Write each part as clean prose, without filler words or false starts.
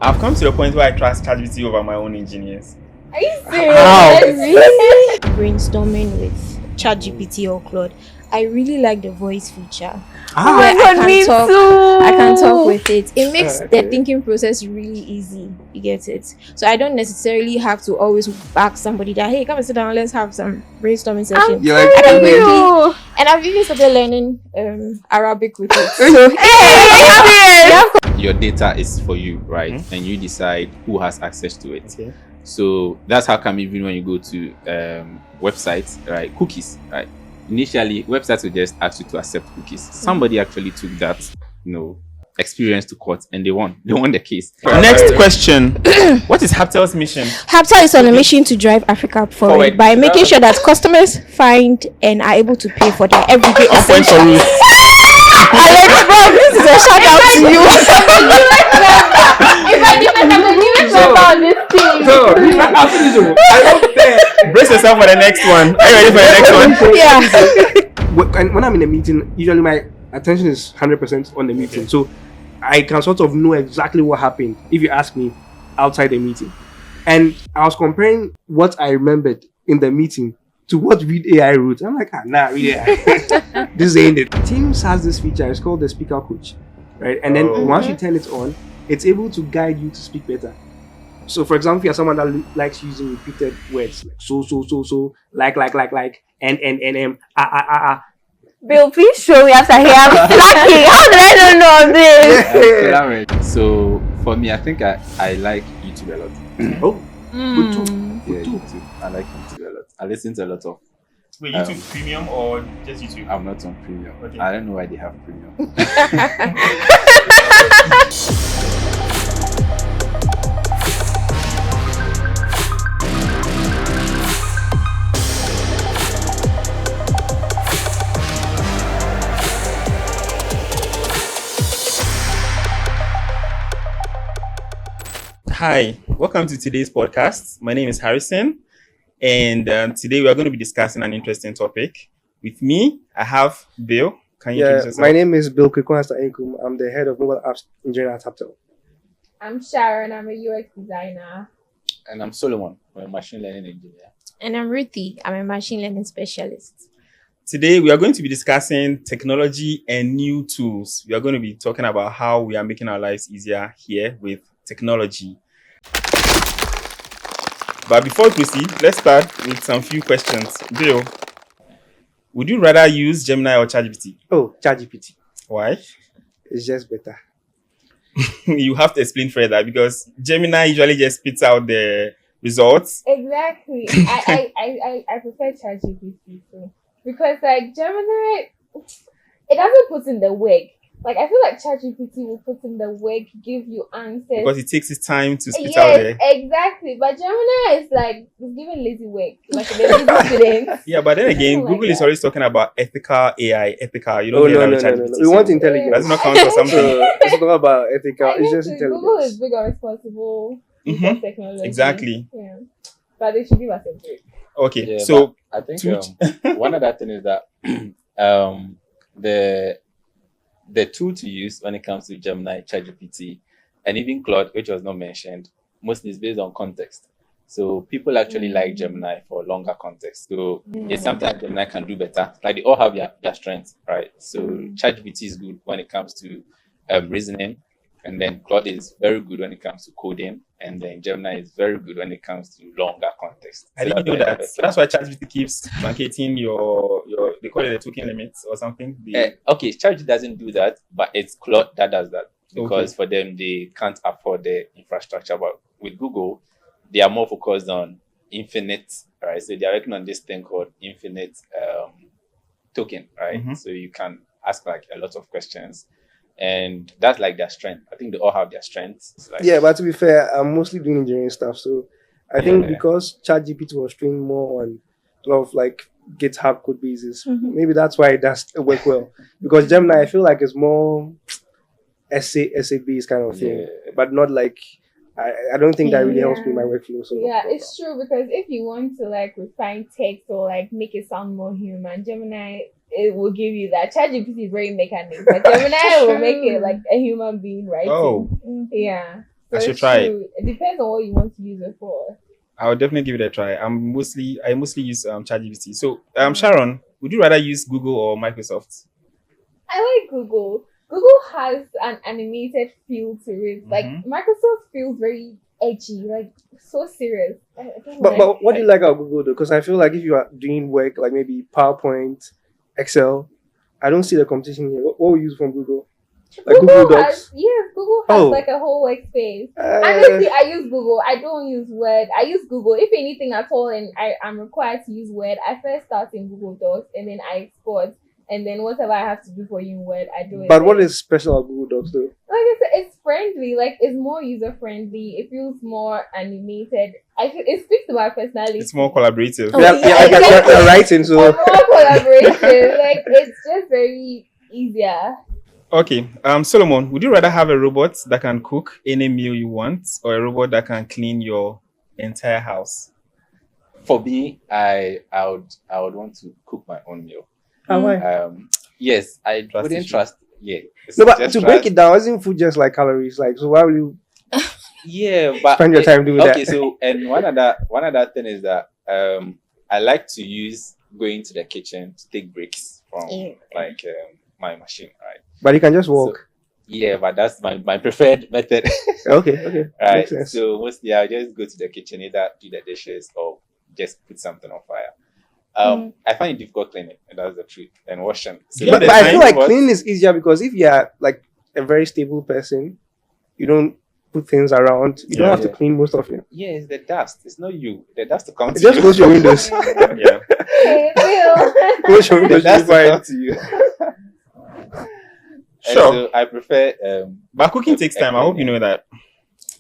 I've come to the point where I trust ChatGPT over my own engineers. Are you serious? How? Really? Brainstorming with ChatGPT or Claude. I really like the voice feature. Oh Where my God, I can talk with it. It makes Okay. the thinking process really easy. You get it? So I don't necessarily have to always ask somebody that, hey, come and sit down, let's have some brainstorming session. You're like, I can "Okay." quickly, and I've even started learning Arabic with it. So Your data is for you, right? And you decide who has access to it. Okay. So that's how come even when you go to websites, right? Cookies, right? Initially, websites will just ask you to accept cookies. Somebody actually took that, experience to court, and they won. They won the case. Next question. What is Hubtel's mission? Hubtel is on a mission to drive Africa forward by making sure that customers find and are able to pay for their everyday Point for essentials. Ruth. Alex, bro, this is a shout out to you. If I about this thing. I don't dare. Brace yourself for the next one. Are you ready for the next one? Yeah. When I'm in a meeting, usually my attention is 100% on the meeting. So I can sort of know exactly what happened if you ask me outside the meeting. And I was comparing what I remembered in the meeting to what Read AI wrote. I'm like, nah, Read AI. This ain't it. Teams has this feature. It's called the speaker coach, right? And then once you turn it on, it's able to guide you to speak better. So, for example, if you're someone that likes using repeated words like so, like, and Bill, please show me after here. I'm slacking. How did I not know this? So for me, I think I like YouTube a lot. Oh, good too. Yeah, YouTube. I like YouTube a lot. I listen to a lot of. Wait, YouTube Premium or just YouTube? I'm not on premium. Okay. I don't know why they have premium. Hi, welcome to today's podcast. My name is Harrison, and today we are going to be discussing an interesting topic. With me, I have Bill. Can you introduce yourself? My name is Bill Kwikwasta Enkum. I'm the head of mobile apps engineering at Hubtel. I'm Sharon. I'm a UX designer. And I'm Solomon. I'm a machine learning engineer. And I'm Ruthie. I'm a machine learning specialist. Today, we are going to be discussing technology and new tools. We are going to be talking about how we are making our lives easier here with technology. But before we proceed, let's start with some few questions. Bill, would you rather use Gemini or ChatGPT? Oh, ChatGPT. Why? It's just better. You have to explain further because Gemini usually just spits out the results. Exactly. I prefer ChatGPT too. Because like Gemini, it doesn't put in the work. Like I feel like ChatGPT will put in the work, give you answers. Because it takes its time to spit out there. Exactly. But Gemini is like it's giving lazy work. Like the lazy students. Yeah, but then again, Like Google is that. always talking about ethical AI, ethical. You Oh, don't hear no. that with ChatGPT. We want intelligence. Does it not count for something? So it's not about ethical, it's just Google is intelligence. big and responsible with Mhm. technology. Exactly. Yeah. But they should give us a break. Okay, Yeah, so but I think to- one other thing is that the tool to use when it comes to Gemini, ChatGPT, and even Claude, which was not mentioned, mostly is based on context. So people actually like Gemini for longer context. So it's something that Gemini can do better. Like they all have their strengths, right? So ChatGPT is good when it comes to reasoning, and then Claude is very good when it comes to coding, and then Gemini is very good when it comes to longer context. I So didn't know that's that. why- So that's why ChatGPT keeps truncating your they call it the token limits or something. Okay, ChatGPT doesn't do that, but it's Claude that does that because for them they can't afford the infrastructure. But with Google, they are more focused on infinite, right? So they are working on this thing called infinite token, right? Mhm. So you can ask like a lot of questions, and that's like their strength. I think they all have their strengths. It's like, Yeah, but to be fair, I'm mostly doing engineering stuff. So I think Yeah. because ChatGPT was trained more on a lot of like GitHub code bases, Mhm. maybe that's why it does work well. Because Gemini, I feel like it's more essay based kind of thing, Yeah. but not like I don't think that really helps me in my workflow. So Yeah, it's true because if you want to like refine text or like make it sound more human, Gemini it will give you that. ChatGPT is very mechanic, but Gemini will make it like a human being writing. Oh. Yeah. I should it's try it. true. It depends on what you want to use it for. I would definitely give it a try. I mostly use ChatGPT. So Sharon, would you rather use Google or Microsoft? I like Google. Google has an animated feel to it. Like Microsoft feels very edgy, like so serious. I don't like But what do you like about Google though? Because I feel like if you are doing work like maybe PowerPoint, Excel, I don't see the competition here. What we use from Google? Like Google Docs. Google has like a whole workspace. Honestly, I use Google. I don't use Word. I use Google. If anything at all, and I'm required to use Word, I first start in Google Docs and then I export. And then whatever I have to do for you in Word, I do it. But what is special about Google Docs though? Like I said, it's friendly. Like it's more user friendly. It feels more animated. It speaks to my personality. It's more collaborative. You're writing, so more collaboration. Like it's just very easier. Okay. Solomon, would you rather have a robot that can cook any meal you want, or a robot that can clean your entire house? For me, I would want to cook my own meal. why? Yes, I Trust wouldn't issue. trust. Yeah. No, but to break it down, isn't food just like calories? Like, so why will you Yeah, but spend your time doing that? Okay, so and one other thing is that I like to use going to the kitchen to take breaks from like my machine, right? But you can just walk. Yeah, but that's my preferred method. Okay. Right. Makes sense. So mostly I'll just go to the kitchen, either do the dishes or just put something on fire. I find it difficult cleaning, and that's the truth, and washing. So Yeah, But the I time feel like was- cleaning is easier because if you're like a very stable person, you don't put things around. You don't have to Yeah. clean most of it. Yeah, it's the dust. It's not you. The dust to come to Just you. close your windows. Yeah. Okay, Bill. Close your The windows. dust You'll be to fine. come to you. And Sure. so I prefer But cooking takes time. I hope you know that.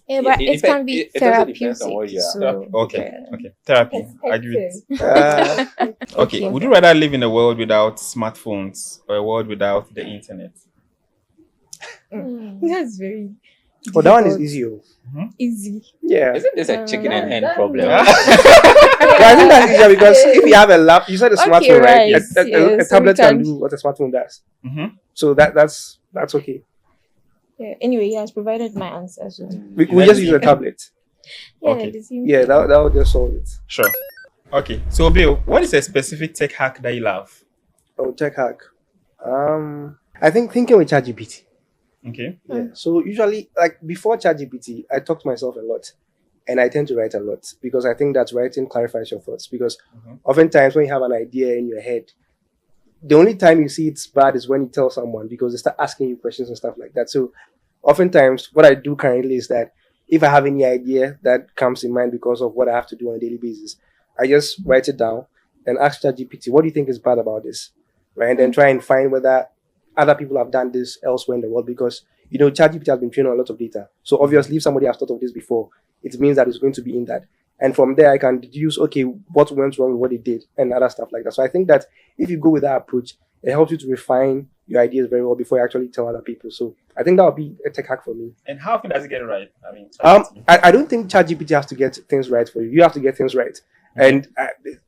Yeah, but It it can be it also depends therapeutic. on what you are. So, Okay. Okay. Therapy. I agree. Perspective. Okay. Would you rather live in a world without smartphones or a world without the internet? That's very But that one is difficult. easy. Oh. Easy. Yeah. Isn't this a chicken and hen That- problem? Yeah, I think that's easier because if you have a lap, you said a Okay, smartphone, right? right, A yes, tablet we can can- do what a smartphone does. Mm-hmm. So that's okay. Yeah. Anyway, he has provided my answer. So We just use a tablet. yeah, Okay. the same Yeah, that will just solve it. Sure. Okay. So, Bill, what is a specific tech hack that you love? Oh, tech hack. I think thinking with ChatGPT. Okay. Yeah. So usually, like before ChatGPT, I talk to myself a lot, and I tend to write a lot because I think that writing clarifies your thoughts. Because oftentimes when you have an idea in your head, the only time you see it's bad is when you tell someone because they start asking you questions and stuff like that. So oftentimes, what I do currently is that if I have any idea that comes in mind because of what I have to do on a daily basis, I just write it down and ask ChatGPT, what do you think is bad about this? Right? And then try and find whether other people have done this elsewhere in the world because, ChatGPT has been trained on a lot of data. So obviously, if somebody has thought of this before, it means that it's going to be in that. And from there, I can deduce, okay, what went wrong with what they did and other stuff like that. So I think that if you go with that approach, it helps you to refine your ideas very well before you actually tell other people. So I think that would be a tech hack for me. And how often does it get it right? I mean, I don't think ChatGPT has to get things right for you. You have to get things right. And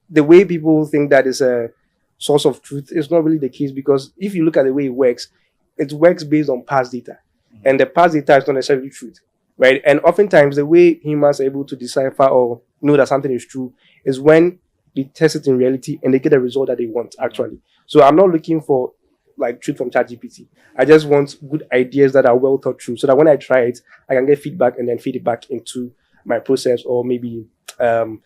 the way people think that is a source of truth is not really the case because if you look at the way it works based on past data. And the past data is not necessarily truth, right? And oftentimes the way humans are able to decipher or know that something is true is when they test it in reality and they get the result that they want actually. So I'm not looking for like truth from ChatGPT. I just want good ideas that are well thought through so that when I try it, I can get feedback and then feed it back into my process or maybe how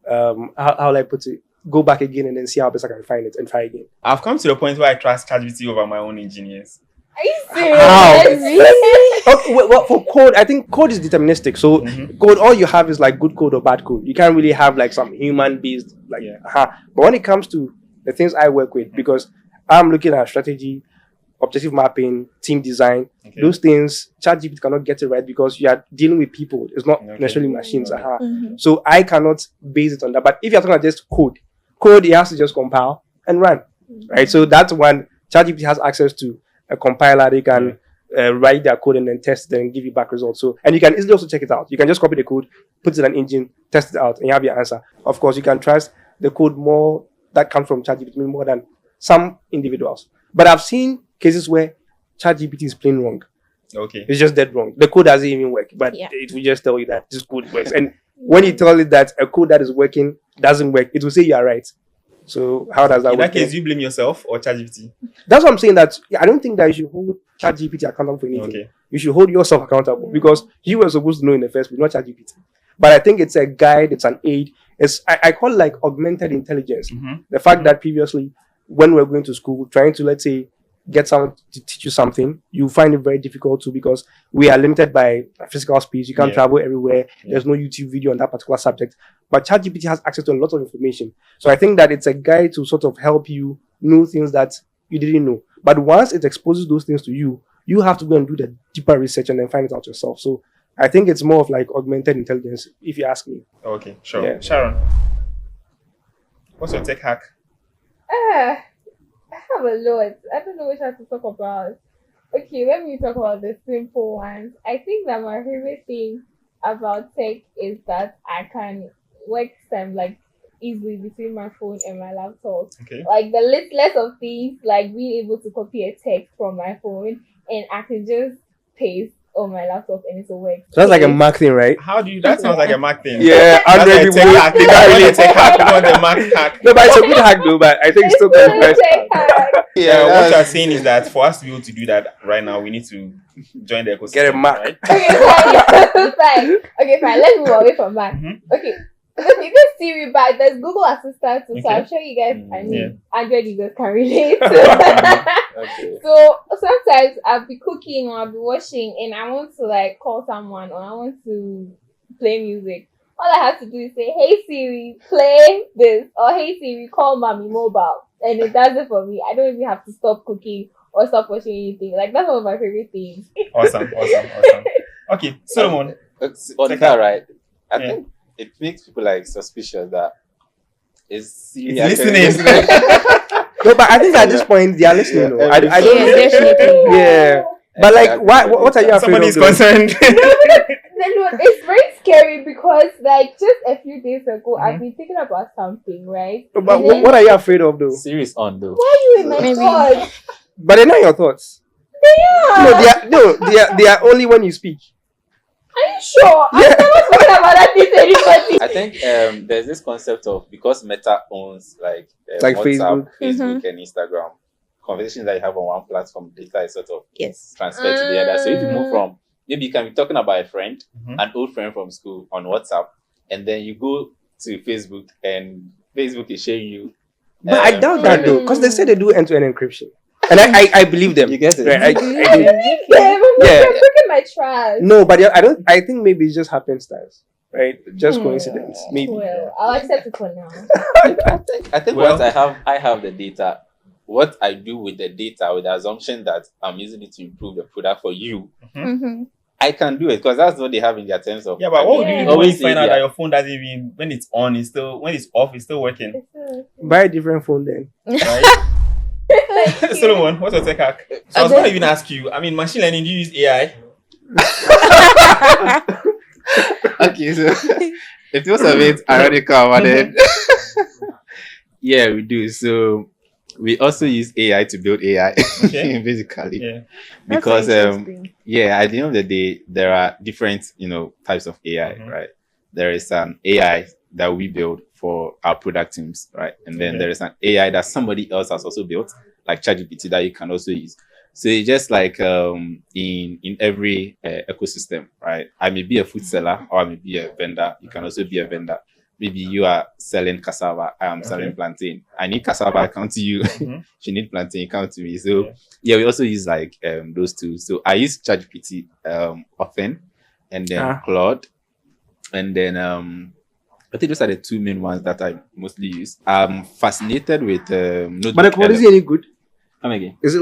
will I put it? Go back again and then see how best I can find it and try again. I've come to the point where I trust ChatGPT over my own engineers. Are you serious? How? Really? Okay, well, for code, I think code is deterministic. So code, all you have is like good code or bad code. You can't really have like some human-based like. But when it comes to the things I work with, because I'm looking at strategy, objective mapping, team design, those things, ChatGPT cannot get it right because you are dealing with people. It's not necessarily machines. So I cannot base it on that. But if you're talking about just code, it has to just compile and run, right? So that's when ChatGPT has access to a compiler. They can write their code and then test it and give you back results. So, and you can easily also check it out. You can just copy the code, put it in an engine, test it out, and you have your answer. Of course, you can trust the code more that comes from ChatGPT more than some individuals. But I've seen cases where ChatGPT is plain wrong. Okay. It's just dead wrong. The code doesn't even work, but Yeah. it will just tell you that this code works. And when you tell it that a code that is working doesn't work, it will say you are right. So how does that In work? that case, you blame yourself or ChatGPT? That's what I'm saying. That I don't think that you should hold ChatGPT accountable for anything. Okay. You should hold yourself accountable because you were supposed to know in the first place, not ChatGPT. But I think it's a guide, it's an aid. I call it like augmented intelligence. Mhm. The fact that previously, when we were going to school, trying to, let's say, get someone to teach you something, you find it very difficult to because we are limited by physical space. You can't Yeah. travel everywhere. Yeah. There's no YouTube video on that particular subject. But ChatGPT has access to a lot of information. So I think that it's a guide to sort of help you know things that you didn't know. But once it exposes those things to you, you have to go and do the deeper research and then find it out yourself. So I think it's more of like augmented intelligence, if you ask me. Okay, sure. Yeah. Sharon, what's your tech hack? I have a lot. I don't know which one to talk about. Okay, let me talk about the simple ones. I think that my favorite thing about tech is that I can work them like easily between my phone and my laptop. Okay. Like the list of things, like being able to copy a text from my phone and I can just paste on my laptop and it will work. So that's like a Mac thing, right? How do you? That sounds like a Mac thing. Yeah, That's like Android a people. tech hack. They can't really tech hack. They want the Mac hack. No, but it's a good hack though, but I think it's still It's kind still of a nice. tech hack. What you are saying is that for us to be able to do that right now, we need to join the ecosystem. Get a Mac. Right? Okay, fine. Okay, fine. Let's move away from that. Mhm. Okay. This Siri, but there's Google Assistant too, so Okay. I'm sure you guys, I mean, Yeah. Android users can relate. Okay. So sometimes I'll be cooking or I'll be washing and I want to like call someone or I want to play music. All I have to do is say, "Hey Siri, play this," or "Hey Siri, call mommy mobile," and it does it for me. I don't even have to stop cooking or stop washing anything. Like that's one of my favorite things. Awesome. Okay, Solomon. On Check that, out. right? I Yeah. think it makes people like suspicious that is It's listening. No, but I think at this point they are listening. though. I don't. Yeah, definitely. Yeah, but like, what are you afraid Somebody of? is though? concerned. No, it's very scary because like just a few days ago I've been thinking about something, right? No, but And then- what are you afraid of though? Series on though. Why are you in my Maybe. thoughts? But they're not your thoughts. They are only when you speak. Are you sure? I'm Yeah. never talking about that thing to anybody. I think there's this concept of because Meta owns like Like WhatsApp, Facebook. Facebook and Instagram, conversations that you have on one platform, data is sort of Yes. transferred to the other. So if you move from maybe you can be talking about a friend, Mhm. an old friend from school on WhatsApp, and then you go to Facebook and Facebook is showing you. But I doubt that though, because they say they do end-to-end encryption, and I believe them. You get it? Right, I do. Yeah, Yeah. you're breaking my trust. No, but I don't. I think maybe it's just happenstance, right? Just coincidence, maybe. Well, I'll accept it for now. I think Well- once I have the data, what I do with the data, with the assumption that I'm using it to improve the product for you, Mm-hmm. I can do it because that's what they have in their terms of. Yeah, but what would you Yeah. do when you Always find out yeah. that your phone doesn't even when it's on, it's still when it's off, it's still working, Buy a different phone then. right? Solomon, what's your tech hack? So I was going to even ask you. I mean, machine learning. Do you use AI? Okay, so it was a bit ironical, but then yeah, we do. So we also use AI to build AI, Okay. basically, Yeah. because yeah, at the end of the day, there are different types of AI, Mhm. right? There is an AI that we build for our product teams, right? And then Okay. there is an AI that somebody else has also built, like ChatGPT, that you can also use. So it's just like in every ecosystem, right? I may be a food seller or I may be a vendor. You can also be a vendor. Maybe you are selling cassava. I am selling Okay. plantain. I need cassava, I come to you. Mhm. If you need plantain, you come to me. So yeah, we also use like those two. So I use ChatGPT often, and then Claude, and then I think those are the two main ones that I mostly use. I'm fascinated with notebook. But like, what is it any good? Come again. Is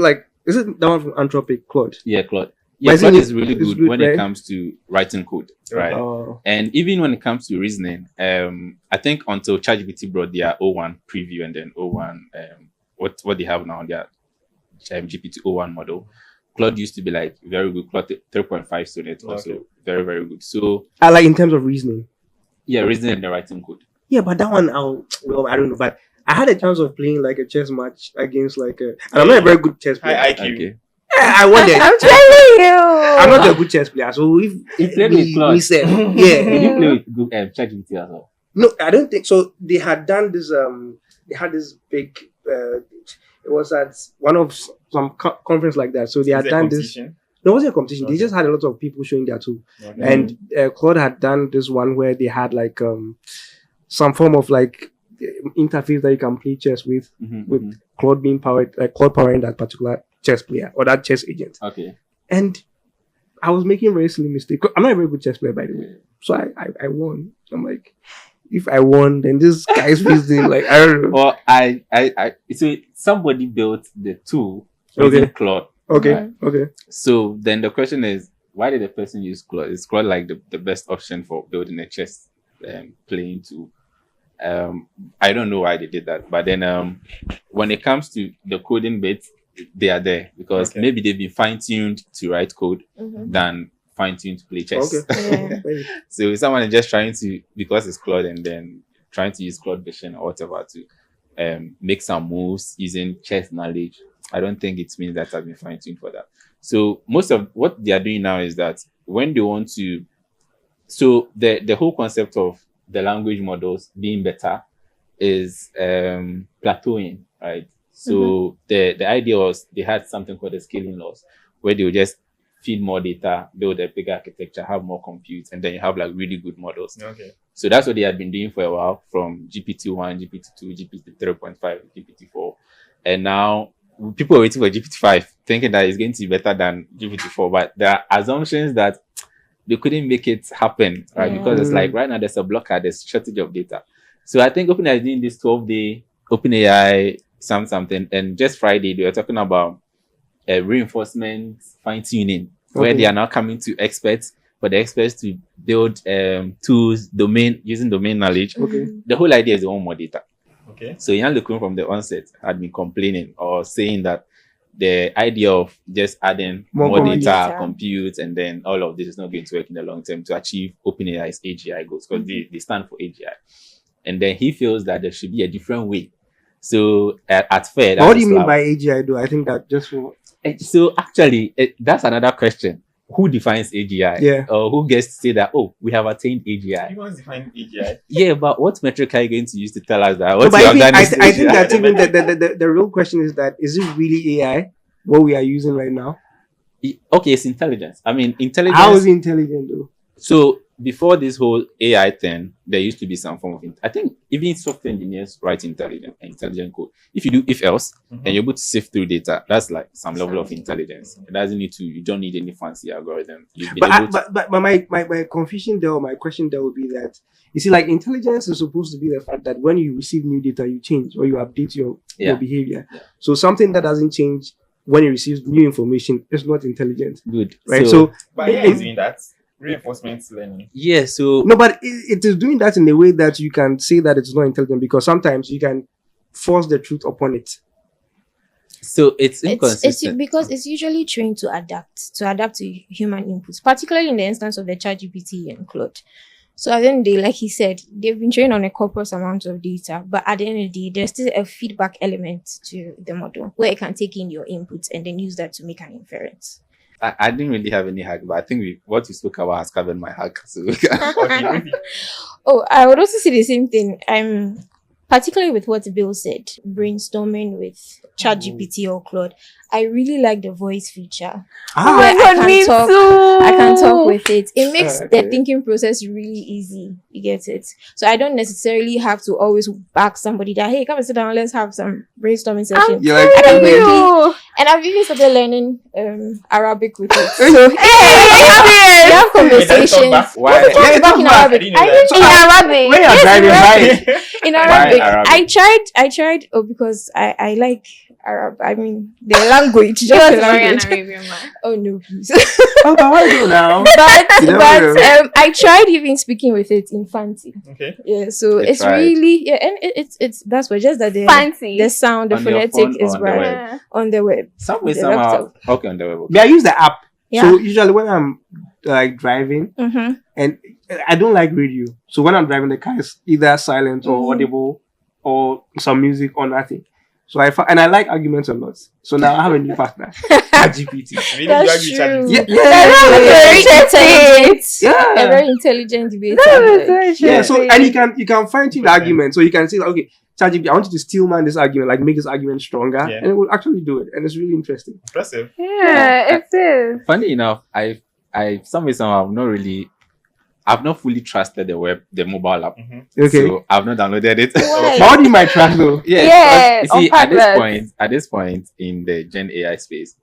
it that one from Anthropic, Claude? Yeah, Claude. But Yeah, isn't Claude it- is really it's good, good, when right? it comes to writing code, right? Oh. And even when it comes to reasoning, I think until ChatGPT brought their O1 preview and then O1, what they have now, their GPT O1 model, Claude used to be like very good. Claude 3.5 Sonnet also Okay. very, very good. So I like in terms of reasoning. yeah, reasoning and the writing code. Yeah, but that one, I don't know. But I had a chance of playing like a chess match against and I'm not a very good chess player. High IQ. Okay. I won it. I'm telling you. I'm not a good chess player, so if You played with Claude. we said, Did yeah, you play with Google ChatGPT as well? no, I don't think so. They had done this. They had this big. It was at one of some conference like that. So they had Is there done this. competition? No, it wasn't a competition. Okay. They just had a lot of people showing their tool. Okay. And Claude had done this one where they had like some form of like interface that you can play chess with Mm-hmm. Claude being powered, like Claude powering that particular chess player or that chess agent. Okay. And I was making very silly mistakes. I'm not a very good chess player, by the way. So I won. So I'm like, if I won, then this guy's facing like I don't know. Well, I so somebody built the tool using Okay. Claude. Okay, Right. okay. So then the question is, why did the person use Claude? Is Claude like the best option for building a chess playing tool? I don't know why they did that, but then when it comes to the coding bit, they are there because Okay. maybe they've been fine-tuned to write code Mhm. than fine-tuned to play chess. Okay. Yeah. So if someone is just trying to, because it's Claude, and then trying to use Claude Vision or whatever to make some moves using chess knowledge, I don't think it means that has been fine-tuned for that. So most of what they are doing now is that when they want to, so the whole concept of the language models being better is plateauing, right? So the idea was they had something called the scaling laws, where they would just feed more data, build a bigger architecture, have more compute, and then you have like really good models. Okay. So that's what they had been doing for a while, from GPT-1, GPT-2, GPT 3.5, GPT-4. And now people are waiting for GPT-5, thinking that it's going to be better than GPT-4. But there are assumptions that they couldn't make it happen, right? Yeah. Because it's like right now there's a blocker, there's shortage of data. So I think OpenAI is doing this 12-day OpenAI something. And just Friday, they were talking about reinforcement fine-tuning, where they are now coming to experts, for the experts to build tools, using domain knowledge. Okay. The whole idea is they want more data. Okay. So Jan LeCun from the onset had been complaining or saying that the idea of just adding More more compute. data, compute, and then all of this is not going to work in the long term to achieve OpenAI's AGI goals, because they stand for AGI. And then he feels that there should be a different way. So at Fair, But what do you mean by AGI though? I think that just for so actually, that's another question. Who defines AGI? Yeah. Or who gets to say that, oh, we have attained AGI? Everyone's defining AGI. Yeah, but what metric are you going to use to tell us that? No, What but you I have think, done I, is th- I think AGI? that even the real question is that is it really AI what we are using right now? Okay, it's intelligence. I mean, intelligence. How is it intelligent though? So before this whole AI thing, there used to be some form of. I think even software engineers write intelligent code. If you do if else, and you're able to sift through data, that's like some level of intelligence. It doesn't need to. You don't need any fancy algorithm. You've been able to. But my confusion there, or my question there would be that you see, like intelligence is supposed to be the fact that when you receive new data, you change or you update your behavior. Yeah. So something that doesn't change when it receives new information is not intelligent, Good. right? So But AI is doing that. Reinforcement learning. yeah. So no, but it is doing that in a way that you can say that it's not intelligent because sometimes you can force the truth upon it. so it's It's inconsistent. because it's usually trained to adapt to human inputs, particularly in the instance of the ChatGPT and Claude. So at the end of the day, like he said, they've been trained on a corpus amount of data, but at the end of the day, there's still a feedback element to the model where it can take in your inputs and then use that to make an inference. I didn't really have any hack, but I think what we spoke about has covered my hack. So Okay. Oh, I would also say the same thing. Particularly with what Bill said, brainstorming with ChatGPT or Claude. I really like the voice feature. Ah, I can talk with it. It makes Okay. the thinking process really easy. You get it? So I don't necessarily have to always back somebody that, hey, come and sit down, let's have some brainstorming session. you're like, I can okay. quickly, and I've even started learning Arabic with it. So Hey, we have conversations. why? Yeah, it's Back in not bad. Arabic. I didn't know I that. didn't in know Arabic. When you're driving, right? in Arabic. Arabic? I tried because I like Arab. I mean the language. He Just was the very an language. Arabian man. Oh no, please. Oh, but what do you do now? but You never know. I tried even speaking with it in Fancy. Okay. Yeah, so You it's tried. really and it's that's what just that Fancy. the sound, the On your phonetic phone or is on the right web? Yeah. on the web. Some way, The somehow. laptop. Okay, on the web. Okay. But I use the app. Yeah. So usually when I'm like driving, Mm-hmm. and I don't like radio. So when I'm driving, the car is either silent or Mhm. audible or some music or nothing. So I like arguments a lot. So now I have a new partner, ChatGPT. Really, That's you argue true. with ChatGPT? A very intelligent debater. Yeah. So and you can fine tune the argument. So you can say, okay, ChatGPT, I want you to steel man this argument, like make this argument stronger, and it will actually do it, and it's really interesting. Impressive. Yeah, it is. Funny enough, I've not fully trusted the mobile app. Okay. So I've not downloaded it. How do you might trust though? Yeah, You see, on purpose. at this point in the Gen AI space,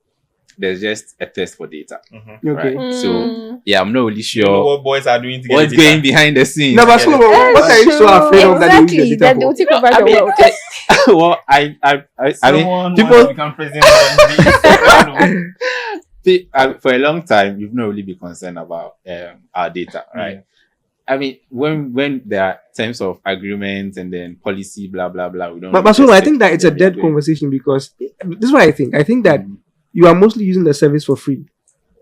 there's just a test for data. Okay. Right? So yeah, I'm not really You know sure what boys are doing to get what's the data. going behind the scenes. No, but so what are you so afraid of that they use Exactly. the That data they'll for? take over I the mean, world. well, I mean, Someone people- wants to become president of for a long time, you've not really been concerned about our data, right? Yeah. I mean, when there are terms of agreements and then policy, blah blah blah, we don't. But really so I respect think that it's a what dead they're doing. conversation because this is what I think. I think that you are mostly using the service for free.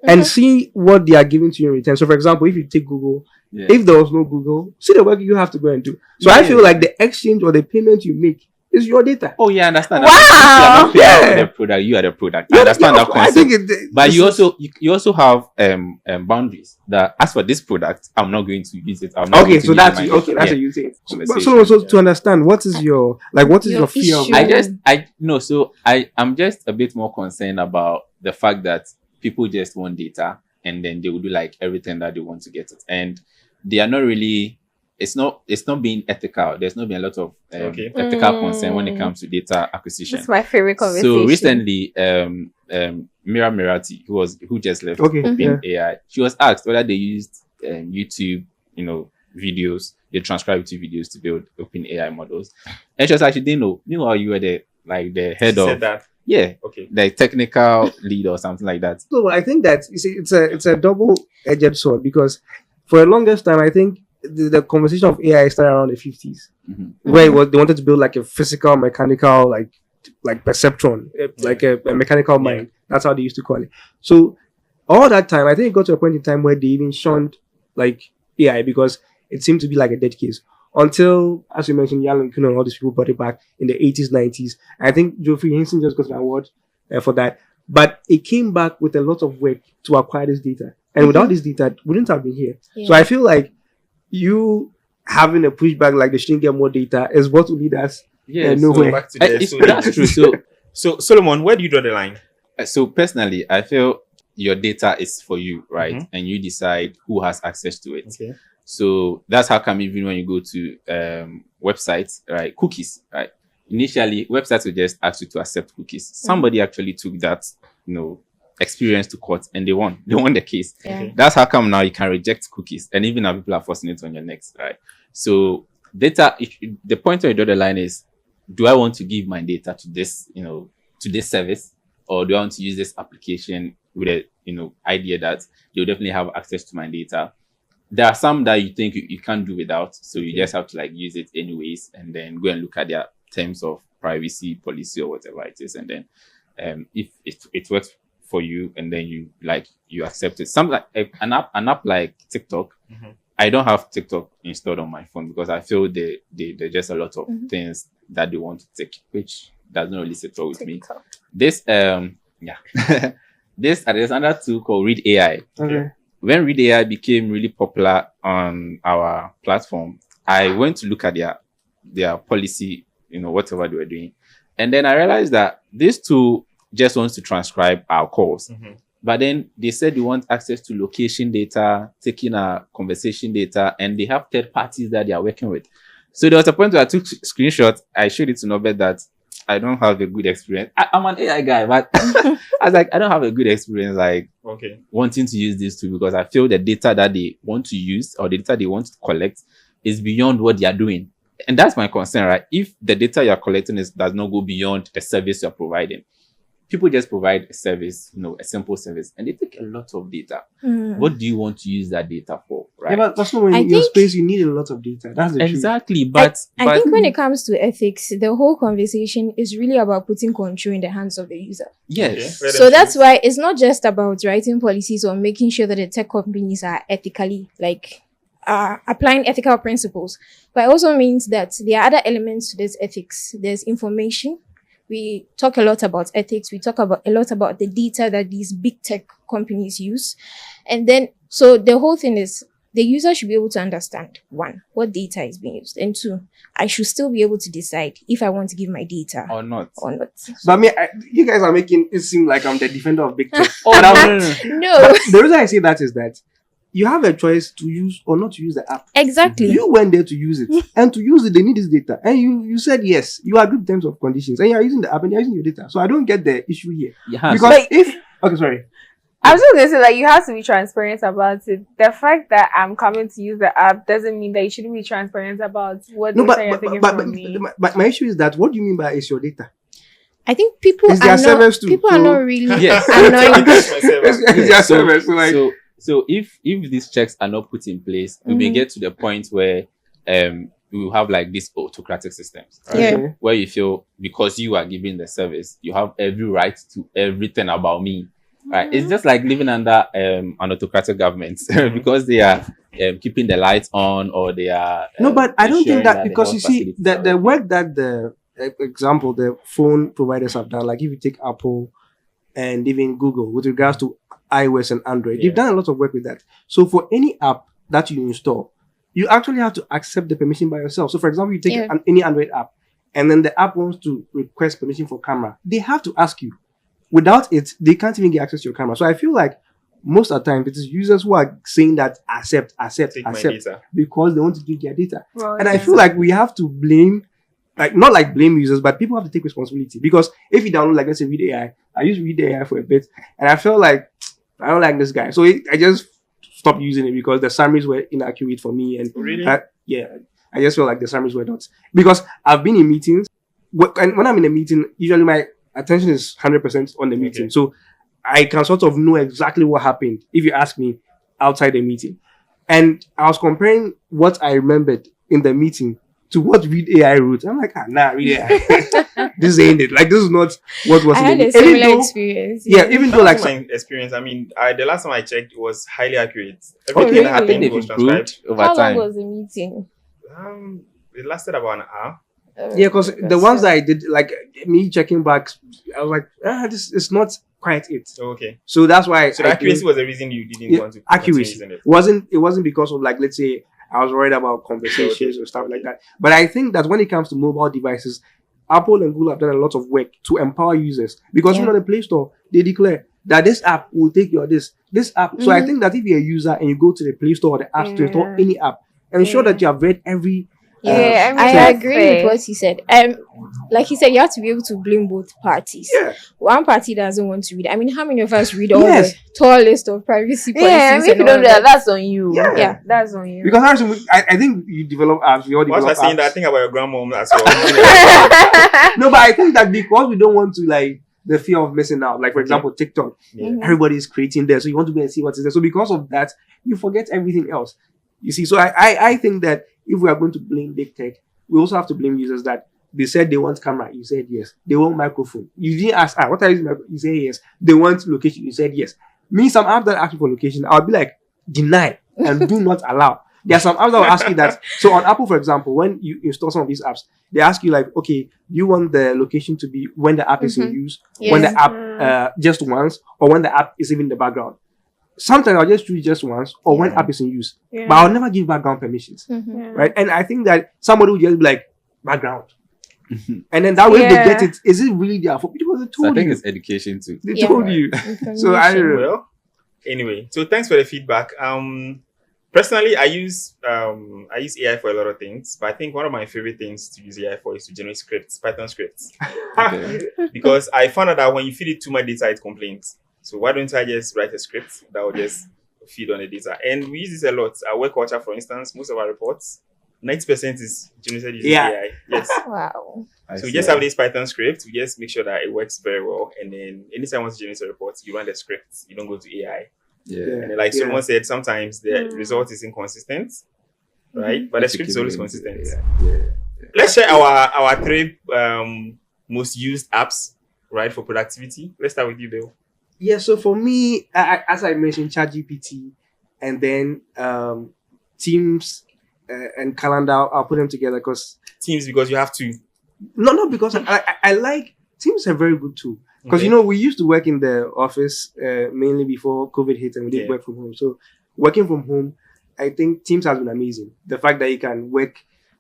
And see what they are giving to you in return. So, for example, if you take Google, Yeah. if there was no Google, see the work you have to go and do. So, I feel like the exchange or the payment you make is your data. Oh yeah, I understand. Wow. You are not paying Yeah. for the product. You are the product. I Yeah, understand yeah, that I concept. think But you also have boundaries that as for this product, I'm not going to use it. I'm not okay. going to So use that's my okay. That's yeah. a you say. Conversation. So to understand, what is your Your fear of issue. I'm just a bit more concerned about the fact that people just want data and then they will do like everything that they want to get it, and they are not really. It's not being ethical. There's not been a lot of ethical concern when it comes to data acquisition. That's my favorite conversation. So recently, Mira Mirati, who just left Okay, OpenAI, she was asked whether they used YouTube, videos, they transcribe YouTube videos to build OpenAI models, and she was like, she didn't know. Meanwhile, you were the head She of said that. Okay. the technical lead or something like that. So I think that you see, it's a double-edged sword because for the longest time, I think the conversation of AI started around the 50s, where they wanted to build like a physical, mechanical, like perceptron, like a mechanical mind. That's how they used to call it. So all that time, I think it got to a point in time where they even shunned like AI because it seemed to be like a dead case. Until, as you mentioned, Yal and Kuno and all these people brought it back in the 80s, 90s. I think Geoffrey Hinton just got an award for that. But it came back with a lot of work to acquire this data. And without this data, it wouldn't have been here. Yeah. So I feel like you having a pushback like they shouldn't get more data is what will lead us nowhere. Back to the That's true. So Solomon, where do you draw the line? So personally, I feel your data is for you, right? And you decide who has access to it. Okay. So that's how come even when you go to websites, right? Cookies, right? Initially, websites will just ask you to accept cookies. Somebody actually took that, experience to court and they won. They won the case. Yeah. Okay. That's how come now you can reject cookies and even now people are forcing it on your necks, right? So data, the point where you draw the line is, do I want to give my data to this, to this service, or do I want to use this application with a, idea that they'll definitely have access to my data? There are some that you think you can't do without, so you just have to use it anyways, and then go and look at their terms of privacy policy or whatever it is, and then if it works for you, and then you accept it. Something like an app like TikTok. I don't have TikTok installed on my phone because I feel there's just a lot of things that they want to take, which doesn't really sit well with me. This there's another tool called Read AI. Okay. When Read AI became really popular on our platform, I went to look at their policy, whatever they were doing, and then I realized that this tool just wants to transcribe our calls. But then they said they want access to location data, taking our conversation data, and they have third parties that they are working with. So there was a point where I took screenshots. I showed it to Norbert that I don't have a good experience. I'm an AI guy, but I was like, I don't have a good experience wanting to use this tool because I feel the data that they want to use or the data they want to collect is beyond what they are doing. And that's my concern, right? If the data you're collecting does not go beyond the service you're providing. People just provide a service, a simple service, and they take a lot of data. What do you want to use that data for, right? Yeah, but that's not when in your space you need a lot of data. That's the truth. Exactly, but I think when it comes to ethics, the whole conversation is really about putting control in the hands of the user. yes, So that's why it's not just about writing policies or making sure that the tech companies are ethically, applying ethical principles, but it also means that there are other elements to this ethics. There's information, we talk a lot about ethics. We talk about a lot about the data that these big tech companies use. And then, so the whole thing is the user should be able to understand, one, what data is being used. And two, I should still be able to decide if I want to give my data Or not. or not. But I mean, you guys are making it seem like I'm the defender of big tech. Oh, And no, I'm- no, no. No, But the reason I say that is that you have a choice to use or not to use the app. exactly. You went there to use it, and to use it, they need this data, and you said yes. You agreed in terms of conditions, and you are using the app and you're using your data. So I don't get the issue here Yeah, because But- if okay, sorry, I was just going to say that you have to be transparent about it. The fact that I'm coming to use the app doesn't mean that you shouldn't be transparent about what no, data you're taking from me. but my issue is that what do you mean by is your data? I think people It's their are not, servers too, people so- are not really Yes. annoying. It's their service, so like So if these checks are not put in place, we may Mhm. get to the point where we will have like these autocratic systems, right? Yeah. okay. Where you feel because you are giving the service, you have every right to everything about me. Right? It's just like living under an autocratic government because they are keeping the lights on or they are No, but I don't think ensuring that the because you health see facilities that are the working. work that example the phone providers have done, like if you take Apple and even Google with regards to iOS and Android, they've Yeah. done a lot of work with that. So for any app that you install, you actually have to accept the permission by yourself. So for example, you take Yeah. any Android app and then the app wants to request permission for camera, they have to ask you. Without it, they can't even get access to your camera. So I feel like most of the time it is users who are saying that accept Take my data. because they want to give their data. Well, And I yeah. feel like we have to blame, like not like blame users, but people have to take responsibility. Because if you download, like let's say Read AI, I used Read AI for a bit, and I felt like I don't like this guy, so I just stopped using it because the summaries were inaccurate for me, and Really? I just felt like the summaries were not, because I've been in meetings, and when I'm in a meeting, usually my attention is 100% on the meeting, Okay. so I can sort of know exactly what happened if you ask me outside the meeting. And I was comparing what I remembered in the meeting to what Read AI wrote. I'm like, nah, Read AI. This ain't it. Like, this is not what was I in had the a meeting. similar experience. Yeah, even though like my experience, I mean, the last time I checked, it was highly accurate. Okay. Everything that I think happened they've was transcribed. improved over How long time. was the meeting? It lasted about an hour. yeah, because the ones that I did, like me checking back, I was like, this is not quite it. So, okay. So that's why So the accuracy was the reason you didn't Yeah, want to continue accuracy. using it. It wasn't because of, like, let's say I was worried about conversations or stuff like that. But I think that when it comes to mobile devices, Apple and Google have done a lot of work to empower users, because even on the Play Store they declare that this app will take your this app. So I think that if you're a user and you go to the Play Store or the App Store to install Yeah. any app, ensure that you have read every Yeah, I mean, I that's agree fair. with what he said. Like he said, you have to be able to blame both parties. Yeah. One party doesn't want to read. I mean, how many of us read all Yes. the tall list of privacy policies? Yeah, I mean, if and you don't all do that, that's on you. Yeah. That's on you. Because Harrison, I think you develop apps. We all Once develop I saying that, I apps. think about your grandmom as well. No, but I think that because we don't want to, like, the fear of missing out. Like, for example, TikTok. Yeah. Everybody's creating there, so you want to go and see what is there. So because of that, you forget everything else. You see, so I think that if we are going to blame big tech, we also have to blame users that they said they want camera, you said yes. They want microphone, you didn't ask. What are you using? You say yes. They want location, you said yes. Me, some apps that ask me for location, I'll be like, deny and do not allow. There are some apps that will ask you that. So on Apple, for example, when you install some of these apps, they ask you like, okay, do you want the location to be when the app is in use, when the app just once, or when the app is even in the background? Sometimes I'll just choose just once, or when app is in use. Yeah. But I'll never give background permissions, Mhm. right? And I think that somebody will just be like, background. And then that way they Yeah. get it. Is it really their fault? Because they So I told think you. it's education too. They Yeah. told you. So I don't know. Well, anyway, so thanks for the feedback. Personally, I use AI for a lot of things, but I think one of my favorite things to use AI for is to generate scripts, Python scripts, Okay. because I found out that when you feed it too much data, it complains. So why don't I just write a script that will just feed on the data? And we use this a lot. Our work culture, for instance, most of our reports, 90% is generated using Yeah. AI. Yes. Wow. I So we see. just have this Python script. We just make sure that it works very well. And then anytime you want to generate a report, you run the script. You don't go to AI. Yeah. And then, like Yeah. someone said, sometimes the result is inconsistent, right? But the Need to script is keep always doing consistent. it. Yeah. Let's share our three most used apps, right, for productivity. Let's start with you, Bill. Yeah, so for me, as I mentioned, ChatGPT, and then Teams and Calendar, I'll put them together because Teams, because you have to. not because I like Teams are very good too. Because Okay. we used to work in the office mainly before COVID hit, and we did Yeah. work from home. So working from home, I think Teams has been amazing. The fact that you can work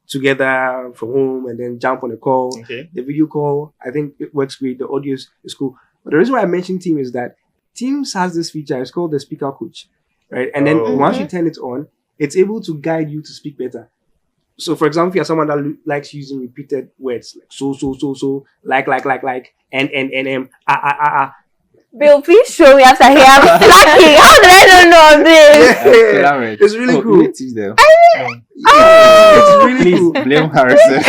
together from home and then jump on a call, Okay. the video call, I think it works great. The audio is cool. But the reason why I mentioned Teams is that Teams has this feature. It's called the speaker coach, right? And then Oh. once you turn it on, it's able to guide you to speak better. So, for example, if you're someone that likes using repeated words like so, like, and Bill, please show me after here. I'm slacking. How did I not know this? Yeah, it's really cool. You teach them. It's really Please cool. blame Harrison.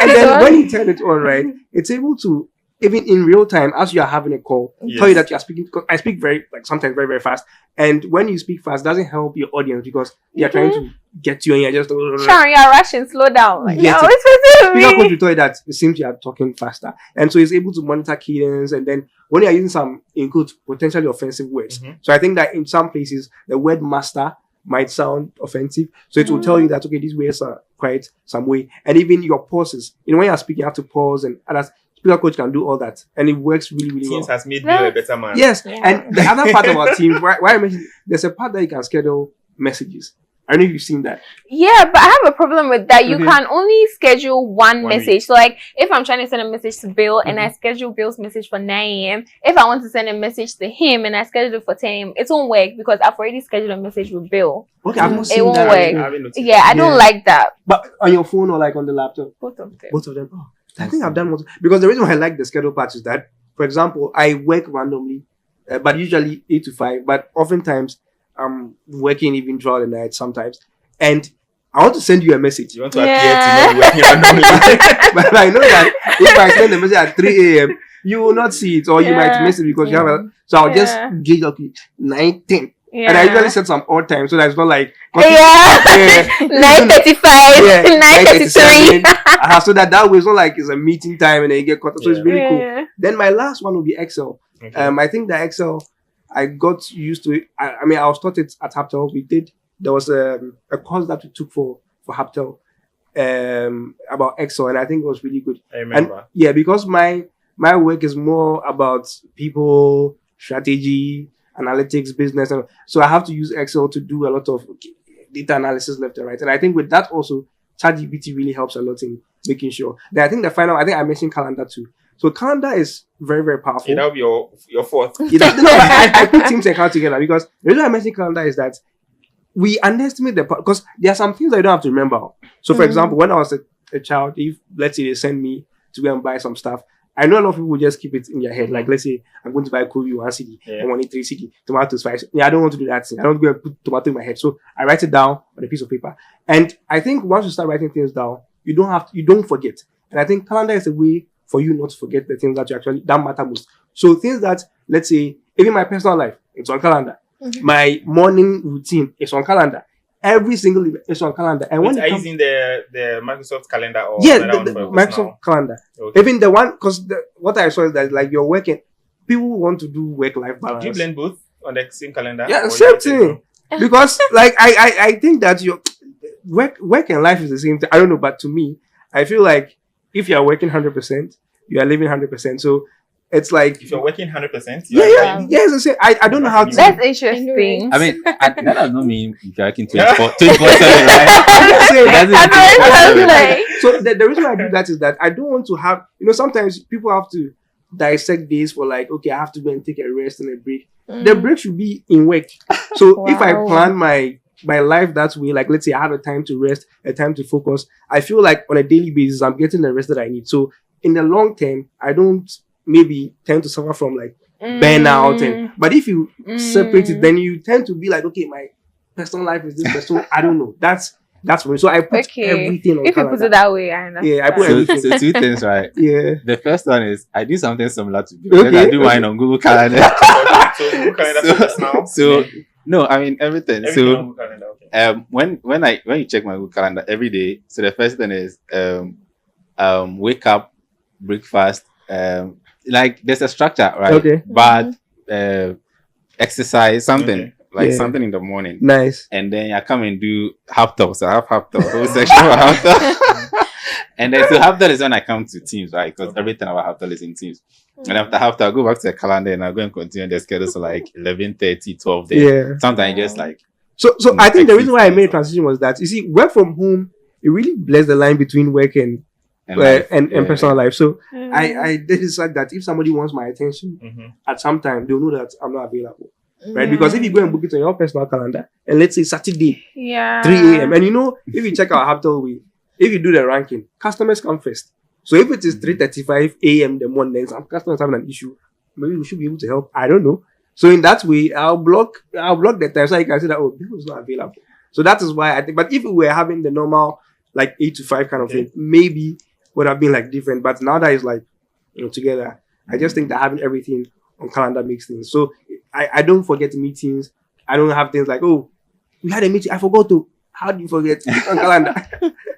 And then when you turn it on, right, it's able to, even in real time, as you are having a call, tell you Yes. that you are speaking. Because I speak sometimes very, very fast. And when you speak fast, it doesn't help your audience because they are trying to get you and you're just. Sharon, you're rushing. Slow down. Like, Yes. you're always supposed Speaker to coach be. will tell you that it seems you are talking faster. And so it's able to monitor cadence. And then when you are using some, in quote, potentially offensive words. Mhm. So I think that in some places, the word master might sound offensive. So it will tell you that, okay, these words are quite some way. And even your pauses. When you're speaking, you have to pause and others. Speaker coach can do all that. And it works really, really Teams well. has made Bill a better man. Yes. Yeah. And the other part about Teams, why I mentioned, there's a part that you can schedule messages. I don't know if you've seen that. Yeah, but I have a problem with that. You Okay. can only schedule one One message. week. So, like, if I'm trying to send a message to Bill and I Mm-hmm. schedule Bill's message for 9 a.m., if I want to send a message to him and I schedule it for 10 a.m., it won't work because I've already scheduled a message with Bill. Okay, I've not It seen won't that. work. actually. I haven't noticed. Yeah, I don't Yeah. like that. But on your phone or like on the laptop? Both of them. Both of them. Oh, I think I've done one. Because the reason why I like the schedule part is that, for example, I work randomly, but usually 8 to 5. But oftentimes, I'm working even throughout the night sometimes. And I want to send you a message. You want to Yeah. appear to know working randomly. But I know that if I send a message at 3 a.m., you will not see it or you might Yeah. miss it because you have a. So I'll just Yeah. gauge, okay, 9, 10. Yeah. And I usually set some odd time so that it's not like. Yeah. 9:35, Yeah, 9:33. 9:37. So that way it's not like it's a meeting time and then you get caught up. So it's really cool. Yeah. Then my last one will be Excel. Okay. I think that Excel, I got used to it. I mean, I was taught it at Hubtel. There was a course that we took for Hubtel about Excel, and I think it was really good. I remember. Yeah, because my work is more about people, strategy, analytics, business, and so I have to use Excel to do a lot of data analysis left and right. And I think with that also, ChatGPT really helps a lot in making sure. Then I think I mentioned calendar too. So calendar is very, very powerful. Okay, that'll be your fourth. I put Teams and Calendar together because the reason I mentioned calendar is that we underestimate because there are some things I don't have to remember. So, for example, when I was a child, if let's say they send me to go and buy some stuff, I know a lot of people will just keep it in their head. Like, let's say I'm going to buy Kobe 1 CD, Yeah. I want it 3 CD, tomatoes 5. Yeah, I don't want to do that thing. I don't go and put tomato in my head. So I write it down on a piece of paper. And I think once you start writing things down, you don't forget. And I think calendar is a way for you not to forget the things that matter most. So things that, let's say, even my personal life, it's on calendar. My morning routine is on calendar. Every single event is on calendar. And when Are you using the Microsoft calendar or yeah, another one the for your Microsoft personal? calendar. Okay. Even the one, because what I saw is that like you're working, people want to do work-life balance. Do you blend both on the same calendar? Yeah, Or same you take thing. Because like I think that your work and life is the same thing. I don't know, but to me, I feel like if you are working 100%, you are living 100%. So it's like If you're working 100%, yeah, you're yeah, yeah. It's the same. I don't know how to. That's interesting. I mean, that does not mean if you're working 24/7, right? I'm just saying. That's That's what it sounds like. So the reason why I do that is that I don't want to have, sometimes people have to dissect days for like, okay, I have to go and take a rest and a break. The break should be in work. So if I Wow. plan my life that way, like let's say I have a time to rest, a time to focus, I feel like on a daily basis, I'm getting the rest that I need. So in the long term, I don't maybe tend to suffer from like burnout. But if you separate it, then you tend to be like, okay, my personal life is this, so I don't know. That's for me. So I put Okay. everything on If you calendar. put it that way, I understand. Yeah, I put So, everything. so two things, right? Yeah. The first one is I do something similar to you. Okay, I do mine on Google Calendar. So Google Calendar for personal. So no, I mean everything. Everything on So Google Calendar, okay. when you check my Google Calendar every day, so the first thing is wake up, breakfast, like there's a structure, right? Okay. Bath, exercise, something Okay. like Yeah. something in the morning. Nice. And then I come and do Hubtel. So I have Hubtel, whole section for Hubtel. And then so Hubtel is when I come to Teams, right? Because every time our Hubtel is in Teams. And after Hubtel, I go back to the calendar and I go and continue the schedule. So like 11:30, 12 days. Yeah. Sometimes just like. So I think the reason why I made a transition was that, you see, work from home, it really blurs the line between work and personal life. So I did decide that if somebody wants my attention at some time, they'll know that I'm not available. Right? Because if you go and book it on your personal calendar, and let's say Saturday, 3 a.m., and if you check our Hubtel way, if you do the ranking, customers come first. So if it is 3:35 a.m. the morning, then some customers having an issue, maybe we should be able to help. I don't know. So in that way, I'll block the time so I can say that, oh, people is not available. So that is why I think. But if we were having the normal like 8 to 5 kind of thing, maybe would have been like different. But now that it's like together, I just think that having everything on calendar makes things. So I don't forget meetings. I don't have things like, oh, we had a meeting, I forgot to. How do you forget on calendar?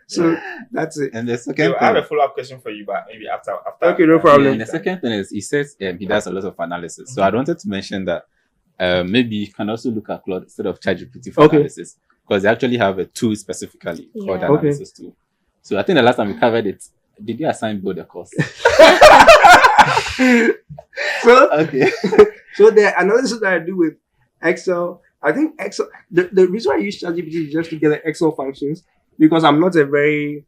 So that's it. And the second I have a follow-up question for you, but maybe after. Okay, no problem. And the second thing is he says he does a lot of analysis. So I wanted to mention that maybe you can also look at Claude instead of ChatGPT for analysis, because they actually have a tool specifically called analysis tool. So I think the last time we covered it, did you assign Bill the course? So the analysis that I do with Excel, I think Excel, the reason why I use ChatGPT is just to get the Excel functions, because I'm not a very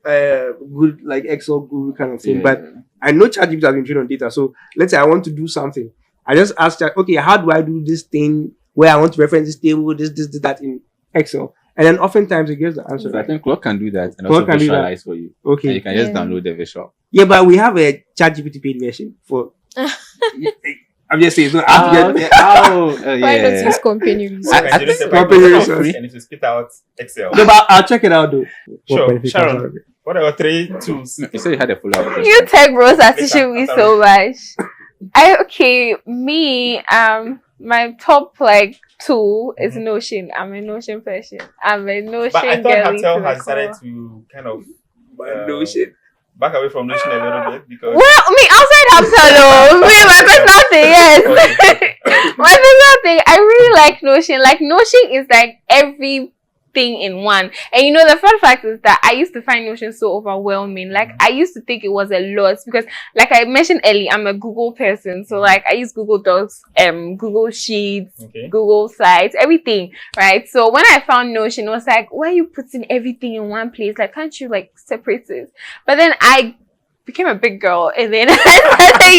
good like Excel guru kind of thing. But I know ChatGPT has been trained on data. So let's say I want to do something. I just ask Chat, okay, how do I do this thing where I want to reference this table, this, that in Excel? And then oftentimes it gives the answer. So I think Claude can do that and also visualize for you. Okay. And you can just download the visual. Yeah, but we have a ChatGPT paid version for. I'm just saying, so Why not use company research? I think company research and if you spit out Excel. No, but I'll check it out though. Sure, Sharon. What are your 3 tools? You said you had a follow-up. You tech bros are teaching me so much. My top like tool is Notion. I'm a Notion person. I'm a Notion But I girly. thought Hubtel has decided to kind of Notion. Back away from Notion a little bit because Outside Hubtel though. My personal thing, yes. My personal thing. I really like Notion. Like Notion is like everything in one. And the fun fact is that I used to find Notion so overwhelming. Like I used to think it was a lot because, like I mentioned earlier, I'm a Google person. So like I use Google Docs, Google Sheets, Google Slides, everything, right? So when I found Notion, it was like, why are you putting everything in one place? Like, can't you like separate it? But then I became a big girl and then I started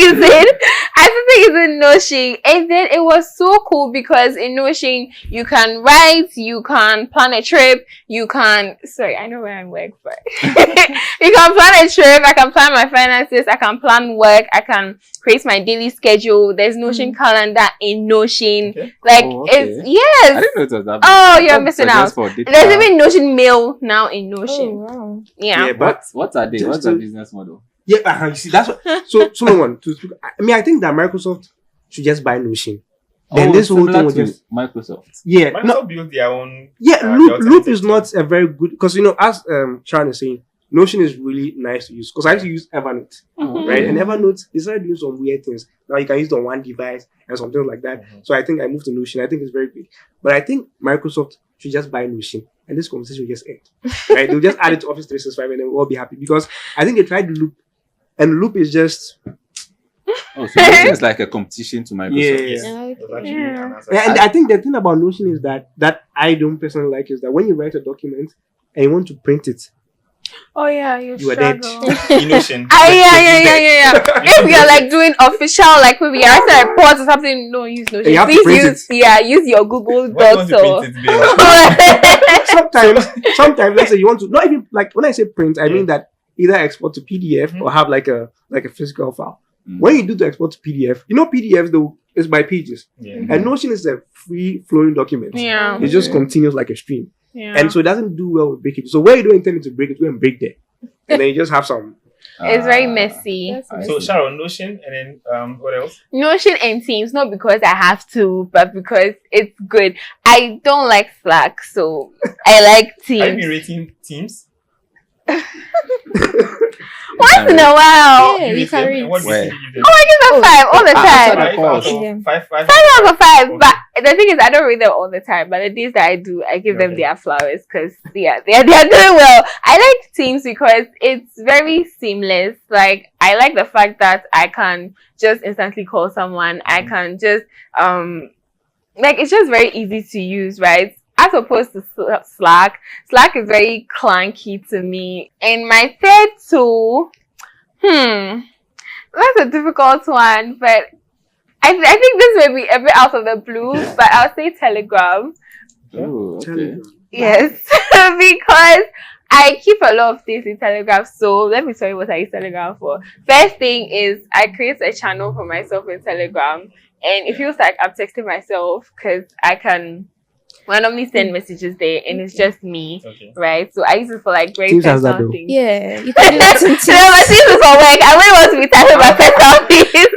using Notion, and then it was so cool because in Notion you can write, you can plan a trip, I know where I'm work, but you can plan a trip, I can plan my finances, I can plan work, I can create my daily schedule. There's Notion calendar in Notion. It's yes. I didn't know it was that big. Oh, you're missing out. There's even Notion Mail now in Notion. Oh, wow. Yeah. But what are they? What's the business model? Yeah, you see, that's what. So Solomon, I think that Microsoft should just buy Notion. Then this whole thing will just Microsoft. Yeah, Microsoft built their own. Yeah, Loop is not a very good, because as Sharon is saying, Notion is really nice to use because I used to use Evernote, right? And Evernote decided to do some weird things. Now you can use it on one device and something like that. So I think I moved to Notion. I think it's very big, but I think Microsoft should just buy Notion. And this conversation will just end. Right? They'll just add it to Office 365 and then we'll all be happy. Because I think they tried Loop. And Loop is just... Oh, so it's like a competition to Microsoft. Yeah. And I think the thing about Notion is that I don't personally like is that when you write a document and you want to print it, oh yeah, you are dead. In Notion. Yeah. If you're like doing official, like maybe you're writing a report or something, no, use Notion. You have to print it. Use your Google Docs. Sometimes let's say you want to, not even like when I say print, I mean that either export to PDF or have like a physical file. When you do to export to PDF, PDFs though is by pages, and Notion is a free flowing document. Yeah, it just continues like a stream. Yeah. And so it doesn't do well with breakage. So where you don't intend it to break it, go and break there. And then you just have some. It's very messy. So Sharon, Notion, and then what else? Notion and Teams, not because I have to, but because it's good. I don't like Slack, so I like Teams. Have you been rating Teams? Once in a while. Yeah, you can read. What do you Where? think you Oh, I give them 5 all the time. outside of- Yeah. Five. 5 out of 5. Okay. But the thing is, I don't read them all the time. But the days that I do, I give them Okay. their flowers because they're doing well. I like Teams because it's very seamless. Like I like the fact that I can just instantly call someone. I can just like it's just very easy to use, right? As opposed to Slack. Slack is very clunky to me. And my third tool, that's a difficult one, but I think this may be a bit out of the blue, but I'll say Telegram. Oh, okay. Telegram. Yes, because I keep a lot of things in Telegram. So let me tell you what I use Telegram for. First thing is I create a channel for myself in Telegram, and it feels like I'm texting myself because I can randomly send messages there, and it's just me, Okay. right? So I use it for like very Teams has that personal though. things. Yeah, you can do that in No, Teams. but Teams is for work. I wouldn't want to be typing my personal things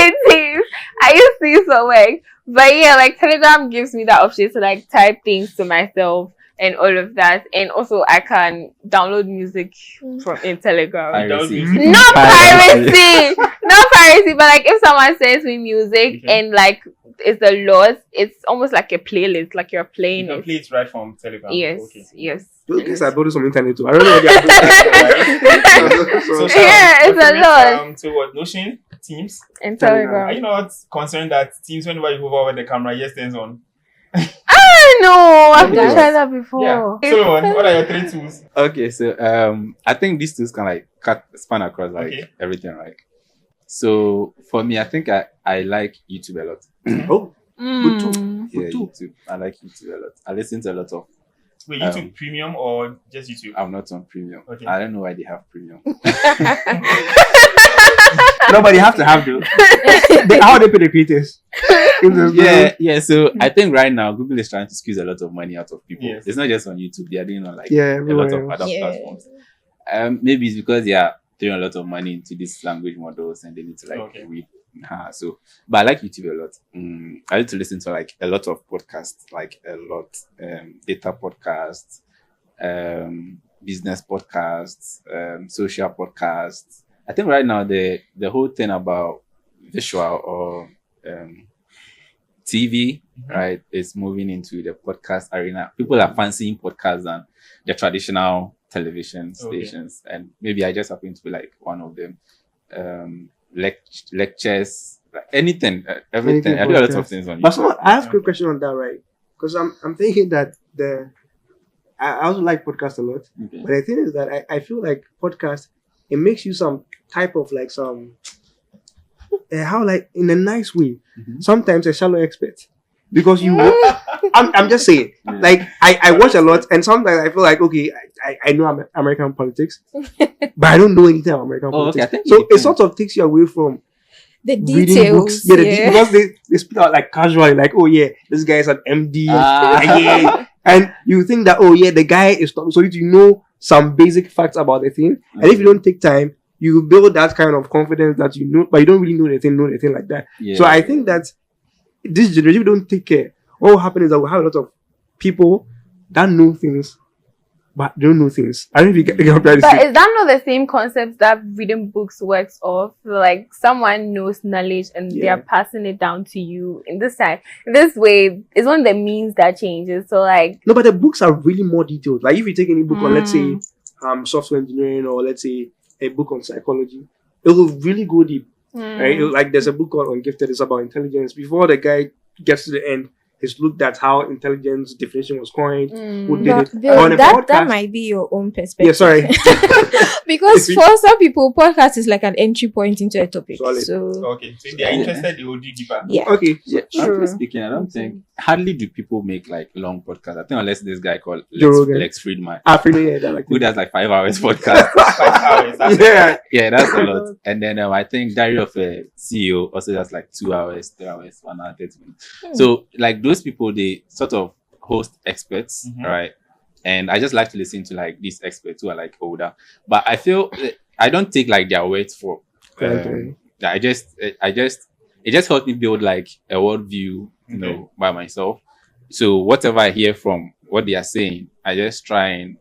in Teams. I use Teams for work. But yeah, like Telegram gives me that option to like type things to myself and all of that. And also I can download music from in Telegram. Piracy. Not piracy. Not piracy, but like if someone sends me music Okay. and like it's a lot, it's almost like a playlist, like you're You playing can it. play it right from Telegram. Yes, Okay. yes. Those guys are building some internet too. I don't know what they are doing. So, Yeah, it's a lot. So what? Notion, Teams. And Telegram. Are Telegram. you not concerned that Teams, whenever you hover over the camera, yes, turns on? I know. I've Yes. tried that before. Yeah. Solomon, what are your 3 tools? Okay, so I think these tools can like span across like Okay. everything, right? So for me, I think I like YouTube a lot. Oh, good too. Yeah, Good too. YouTube. I like YouTube a lot. I listen to a lot of. Wait, YouTube Premium or just YouTube? I'm not on premium. Okay. I don't know why they have premium. No, but you have to have those. How they pay the creators? If there's no- Yeah. So I think right now Google is trying to squeeze a lot of money out of people. Yes. It's not just on YouTube; they are doing on like Yeah, a lot of everywhere other Yeah. platforms. Maybe it's because they are throwing a lot of money into these language models and they need to like Okay. read. So, but I like YouTube a lot. I like to listen to like a lot of podcasts, like a lot, data podcasts, business podcasts, social podcasts. I think right now the whole thing about visual or TV, right, is moving into the podcast arena. People are fancying podcasts than the traditional television stations, and maybe I just happen to be like one of them. Lectures, like anything, everything. Anything I do a lot of podcast. things on But YouTube. someone, I have a quick question on that, right? Because I'm thinking that I also like podcasts a lot. Okay. But the thing is that I feel like podcast, it makes you some type of like some how like in a nice way. Mhm. Sometimes a shallow expert. Because you I'm just saying, Yeah. like I watch a lot and sometimes I feel like okay, I know American politics, but I don't know anything about American Oh, okay, politics. I think So it it depends. sort of takes you away from The reading details. books. Yeah, because they speak out like casually, like, oh yeah, this guy is an MD. Ah. Yeah. And you think that, oh yeah, the guy is top. So you know some basic facts about the thing. And if you don't take time, you build that kind of confidence that you know, but you don't really know the thing like that. Yeah. So I think that this generation don't take care. What will happen is that we'll have a lot of people that know things, but don't know things. I don't know if you get what I'm trying to But say. is that not the same concept that reading books works off? Like someone knows knowledge and they Yeah. are passing it down to you in this time. This way is one of the means that changes. So like No, but the books are really more detailed. Like if you take any book on, let's say, Mm. software engineering, or let's say a book on psychology, it will really go deep. Right? Like there's a book called Ungifted. It's about intelligence. Before the guy gets to the end, he's looked at how intelligence definition was coined. Who did But it? Bill, On a that podcast- might be your own perspective. Yeah, sorry. Because for some people, podcast is like an entry point into a topic. Solid. So Okay, so if they are interested, they will dig deeper. yeah. Okay. Yeah, True. frankly speaking, I don't think hardly do people make like long podcasts. I think unless this guy called Joe Rogan. Lex Friedman, Africa, yeah, that like who does like 5 hours podcast. 5 hours. That's yeah. Yeah, that's a lot. And then I think Diary of a CEO also does like 2 hours, 3 hours, 1 hour, 30 minutes. So like those people, they sort of host experts, Mhm. right? And I just like to listen to like these experts who are like older. But I feel I don't take like their words for. Okay. I just it just helped me build like a worldview, you know, by myself. So whatever I hear from what they are saying, I just try and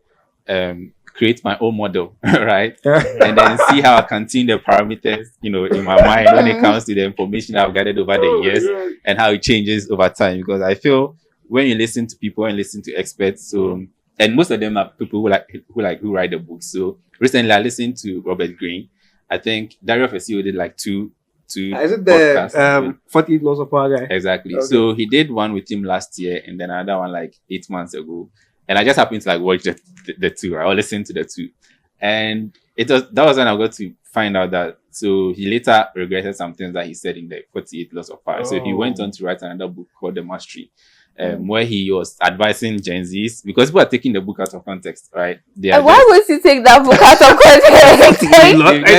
create my own model, right? And then see how I can tune the parameters, in my mind when it comes to the information I've gathered over the years and how it changes over time. Because I feel when you listen to people and listen to experts, and most of them are people who write the books. So recently I listened to Robert Greene. I think Dario Fesio did like two is it podcasts the 48 Laws of Power guy? Exactly. Okay. So he did one with him last year and then another one like 8 months ago. And I just happened to like watch the two, right? Or listen to the two. And that was when I got to find out that, so he later regretted some things that he said in the 48 Laws of Power. So he went on to write another book called The Mastery, where he was advising Gen Zs, because people are taking the book out of context, right? Why would you take that book out of context?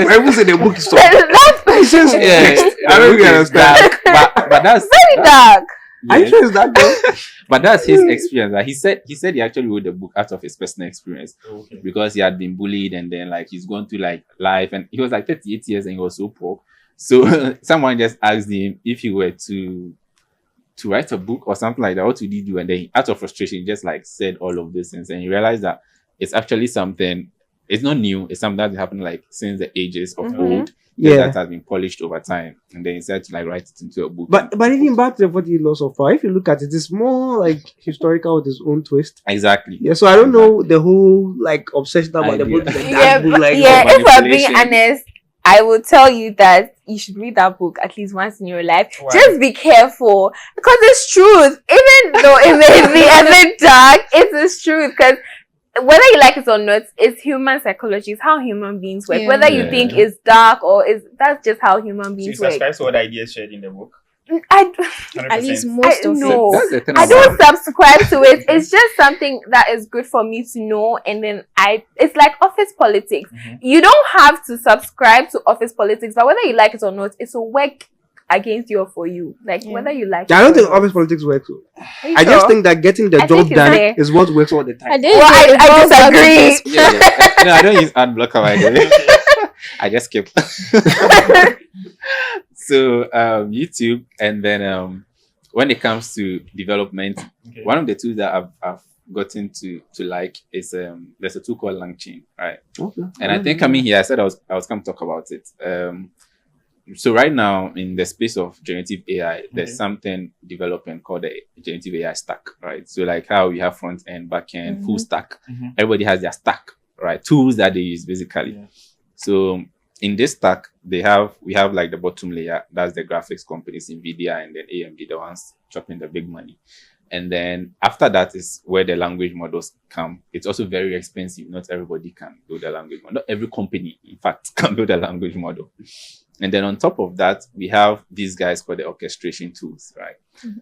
I would say the book is so. That's I don't really understand. But that's very dark. Are you sure it's that though? But that's his experience. Like he said he actually wrote the book out of his personal experience because he had been bullied and then like he's gone through like life, and he was like 38 years and he was so poor. So someone just asked him if he were to write a book or something like that, what would he do? And then out of frustration, he just like said all of these things, and he realized that it's actually something. It's not new. It's something that's happened like since the ages of old. That has been polished over time, and then he said to like write it into a book. But even back to the 48 Laws of Power, if you look at it, it's more like historical with its own twist. Exactly. Yeah, so I don't know the whole like obsession about the book. If I'm being honest, I will tell you that you should read that book at least once in your life. Wow. Just be careful because it's truth. Even though it may be a bit dark, it's truth because whether you like it or not, it's human psychology. It's how human beings work. Whether you think it's dark or that's just how human beings work. So you subscribe to all the ideas shared in the book? At least most of it. I don't subscribe to it. It's just something that is good for me to know. And then it's like office politics. You don't have to subscribe to office politics, but whether you like it or not, it's a work against you or for you. Like whether you like it. I don't think office politics works. I just think that getting the job done is what works all the time. I disagree. No, I don't use ad blocker by the way. I just skip. So YouTube, and then when it comes to development, one of the tools that I've gotten to like is there's a tool called LangChain, right? And I think coming here, I said I was going to talk about it. So right now in the space of generative AI, there's something developing called the generative AI stack, right? So like how we have front end, back end, full stack. Everybody has their stack, right? Tools that they use basically. So in this stack, we have like the bottom layer, that's the graphics companies, NVIDIA and then AMD, the ones chopping the big money. And then after that is where the language models come. It's also very expensive. Not everybody can build a language model. Not every company, in fact, can build a language model. And then on top of that, we have these guys called the orchestration tools, right?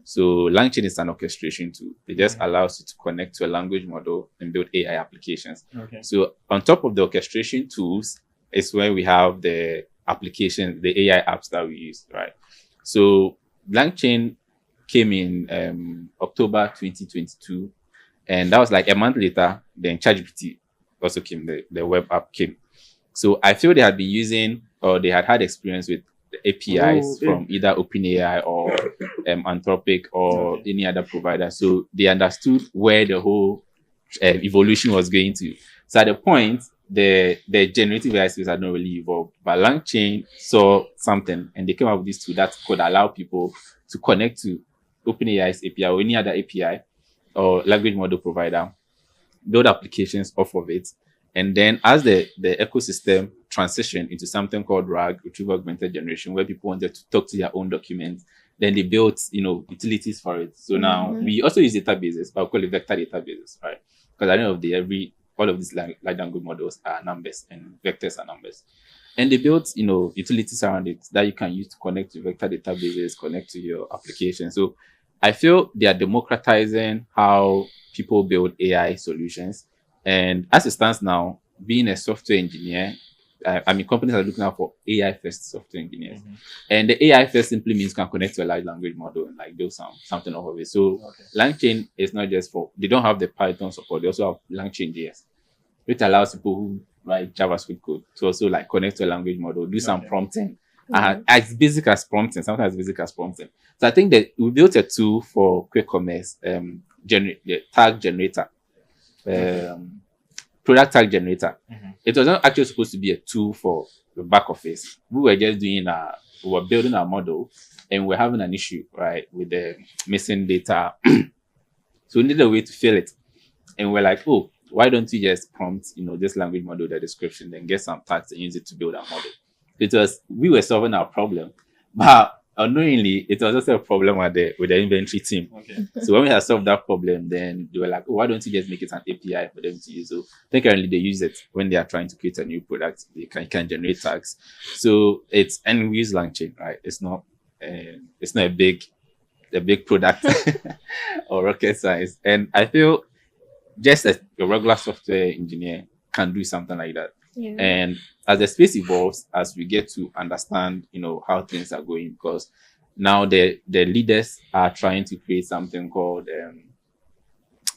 So LangChain is an orchestration tool. It just allows you to connect to a language model and build AI applications. So on top of the orchestration tools is where we have the applications, the AI apps that we use, right? So LangChain came in October 2022, and that was like a month later, then ChatGPT also came, the web app came. So I feel they had been using, or they had experience with the APIs from either OpenAI or Anthropic or any other provider. So they understood where the whole evolution was going to. So at the point, the generative AI space had not really evolved, but LangChain saw something and they came up with this tool that could allow people to connect to OpenAI's API or any other API or language model provider, build applications off of it. And then as the ecosystem transitioned into something called RAG, Retrieval Augmented Generation, where people wanted to talk to their own documents, then they built, utilities for it. So now we also use databases, but we call it vector databases, right? Because at the end of the day, all of these large language models are numbers and vectors are numbers. And they built, utilities around it that you can use to connect to vector databases, connect to your application. So I feel they are democratizing how people build AI solutions. And as it stands now, being a software engineer, companies are looking out for AI first software engineers. And the AI first simply means can connect to a large language model and like build something off of it. So LangChain is not just they don't have the Python support, they also have LangChain JS, which allows people who write JavaScript code to also like connect to a language model, do some prompting. As basic as prompting, sometimes as basic as prompting. So I think that we built a tool for quick commerce, the tag generator. product tag generator. It was not actually supposed to be a tool for the back office. We were just we were building our model, and we're having an issue, right, with the missing data. So we needed a way to fill it. And we're like, oh, why don't you just prompt, this language model, the description, then get some tags and use it to build our model? We were solving our problem, but unknowingly, it was also a problem with the inventory team. Okay. So when we had solved that problem, then they were like, oh, why don't you just make it an API for them to use? So I think currently they use it when they are trying to create a new product. They can generate tags. So and we use LangChain, right? It's not a big product or rocket science. And I feel just as a regular software engineer can do something like that. Yeah. And as the space evolves, as we get to understand, how things are going, because now the leaders are trying to create something called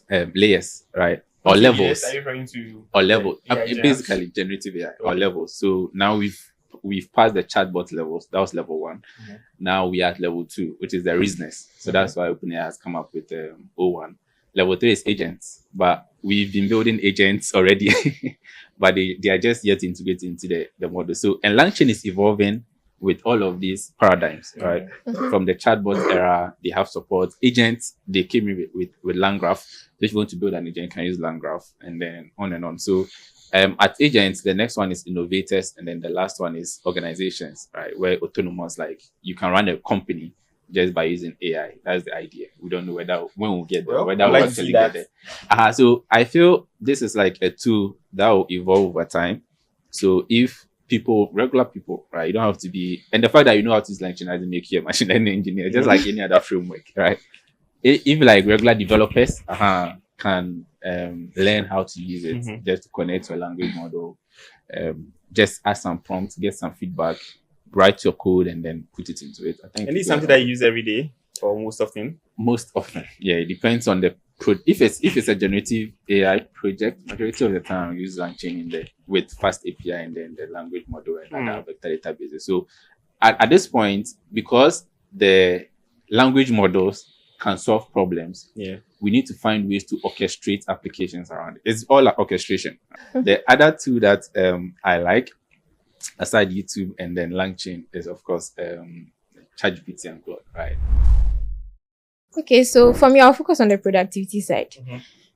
layers, right? Or levels. Are you referring to? Or level. AI Basically, generative AI or levels. So now we've passed the chatbot levels. That was level 1. Mm-hmm. Now we are at level 2, which is the reasoners. So that's why OpenAI has come up with O1. Level 3 is agents, but we've been building agents already, but they are just yet integrated into the model. So, and LangChain is evolving with all of these paradigms, right? From the chatbot era, they have support. Agents, they came in with LangGraph. So if you want to build an agent, you can use LangGraph, and then on and on. So at agents, the next one is innovators, and then the last one is organizations, right? Where autonomous, like you can run a company just by using AI. That's the idea. We don't know when we'll get there, whether we'll actually get there. So I feel this is like a tool that will evolve over time. So if regular people, right, you don't have to be, and the fact that you know how to use LangChain doesn't make you a machine learning engineer, just like any other framework, right? If like regular developers can learn how to use it just to connect to a language model, just add some prompts, get some feedback, write your code, and then put it into it. I think. And this is something that you use every day or most often? Most often, yeah. It depends on the if it's a generative AI project, majority of the time I use LangChain with fast API and then the language model and other vector databases. So at this point, because the language models can solve problems, we need to find ways to orchestrate applications around it. It's all like orchestration. The other two that I like, aside YouTube and then LangChain, is of course ChatGPT and Claude, right? Okay, so for me, I'll focus on the productivity side.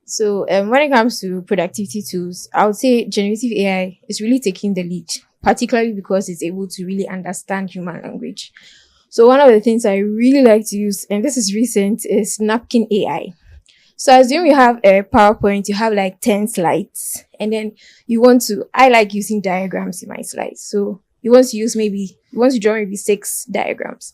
So when it comes to productivity tools, I would say generative AI is really taking the lead, particularly because it's able to really understand human language. So one of the things I really like to use, and this is recent, is Napkin AI. So assume you have a PowerPoint, you have like 10 slides, and then I like using diagrams in my slides. So you want to draw maybe 6 diagrams.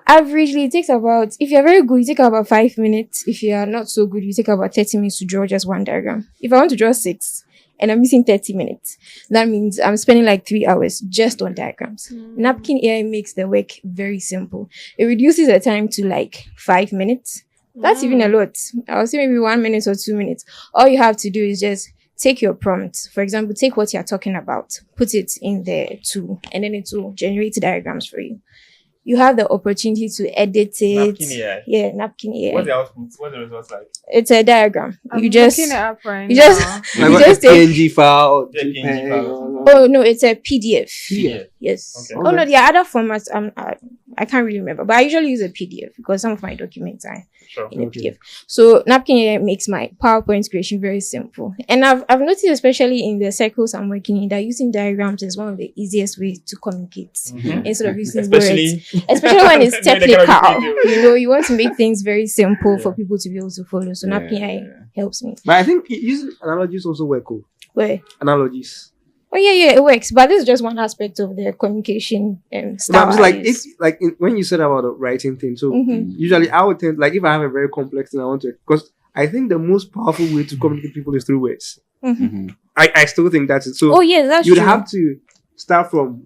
Averagely, it takes about, if you're very good, you take about 5 minutes. If you are not so good, you take about 30 minutes to draw just one diagram. If I want to draw 6 and I'm using 30 minutes, that means I'm spending like 3 hours just on diagrams. Napkin AI makes the work very simple. It reduces the time to like 5 minutes. That's even a lot. I'll say maybe 1 minute or 2 minutes. All you have to do is just take your prompt. For example, take what you're talking about, put it in the tool, and then it will generate diagrams for you. You have the opportunity to edit it. Napkin AI. Yeah, Napkin AI. What's the output? What's the results like? It's a diagram. I'm you just looking it up right you now. just Like you what, just a take. PNG file. Yeah, PNG JPEG, file. Oh no, it's a PDF. Yeah. Yes. Okay. Oh no, there are other formats. I can't really remember, but I usually use a PDF because some of my documents are in a PDF. So Napkin AI makes my PowerPoint creation very simple. And I've noticed, especially in the circles I'm working in, that using diagrams is one of the easiest ways to communicate instead of using words. Especially when it's technical. You want to make things very simple for people to be able to follow. So Napkin AI helps me. But I think using analogies also work. Cool. Where? Analogies. Oh yeah, it works. But this is just one aspect of the communication style. No, it's like when you said about the writing thing. So usually I would tend, like, if I have a very complex thing I want to, because I think the most powerful way to communicate people is through words. I still think that's it. So that's you'd true. have to start from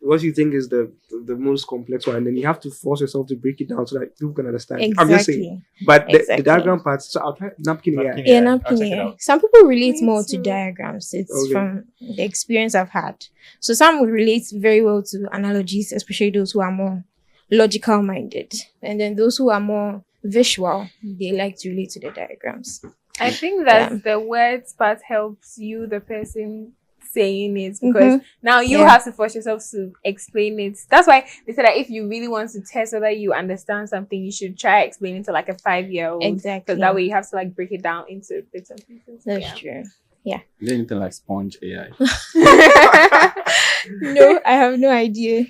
what you think is the most complex one, and then you have to force yourself to break it down so that people can understand. Exactly. I'm just saying. But the diagram part, so I'll try Napkin AI. Yeah, Napkin AI. Some people relate more to diagrams. It's from the experience I've had. So some will relate very well to analogies, especially those who are more logical minded. And then those who are more visual. They like to relate to the diagrams. I think that the words part helps you, the person saying it, because now you have to force yourself to explain it. That's why they said that if you really want to test whether you understand something, you should try explaining to like a 5-year-old. Exactly. Because that way you have to like break it down into bits and pieces. That's true. Yeah. Is there anything like Sponge AI? No, I have no idea.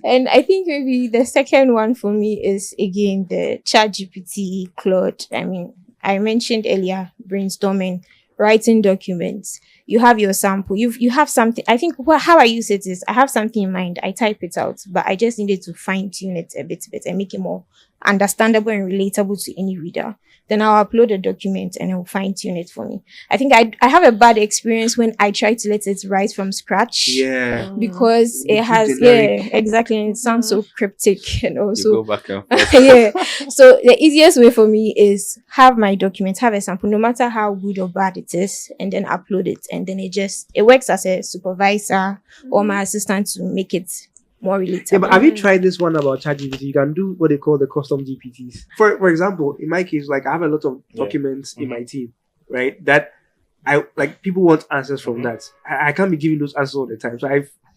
And I think maybe the second one for me is again the ChatGPT, Claude. I mean, I mentioned earlier brainstorming, writing documents. You have your sample. You have something. I think how I use it is I have something in mind. I type it out, but I just needed to fine tune it a bit and make it more understandable and relatable to any reader. Then I'll upload a document and it will fine tune it for me. I think I have a bad experience when I try to let it write from scratch. Yeah. Because it has, exactly. And it sounds so cryptic and also. You go back and forth. Yeah. So the easiest way for me is have my document, have a sample, no matter how good or bad it is, and then upload it. And then it works as a supervisor or my assistant to make it more relatable. Yeah, but have you tried this one about ChatGPT? You can do what they call the custom GPTs. For example, in my case, like I have a lot of documents in my team, right? That I like people want answers from that. I can't be giving those answers all the time. So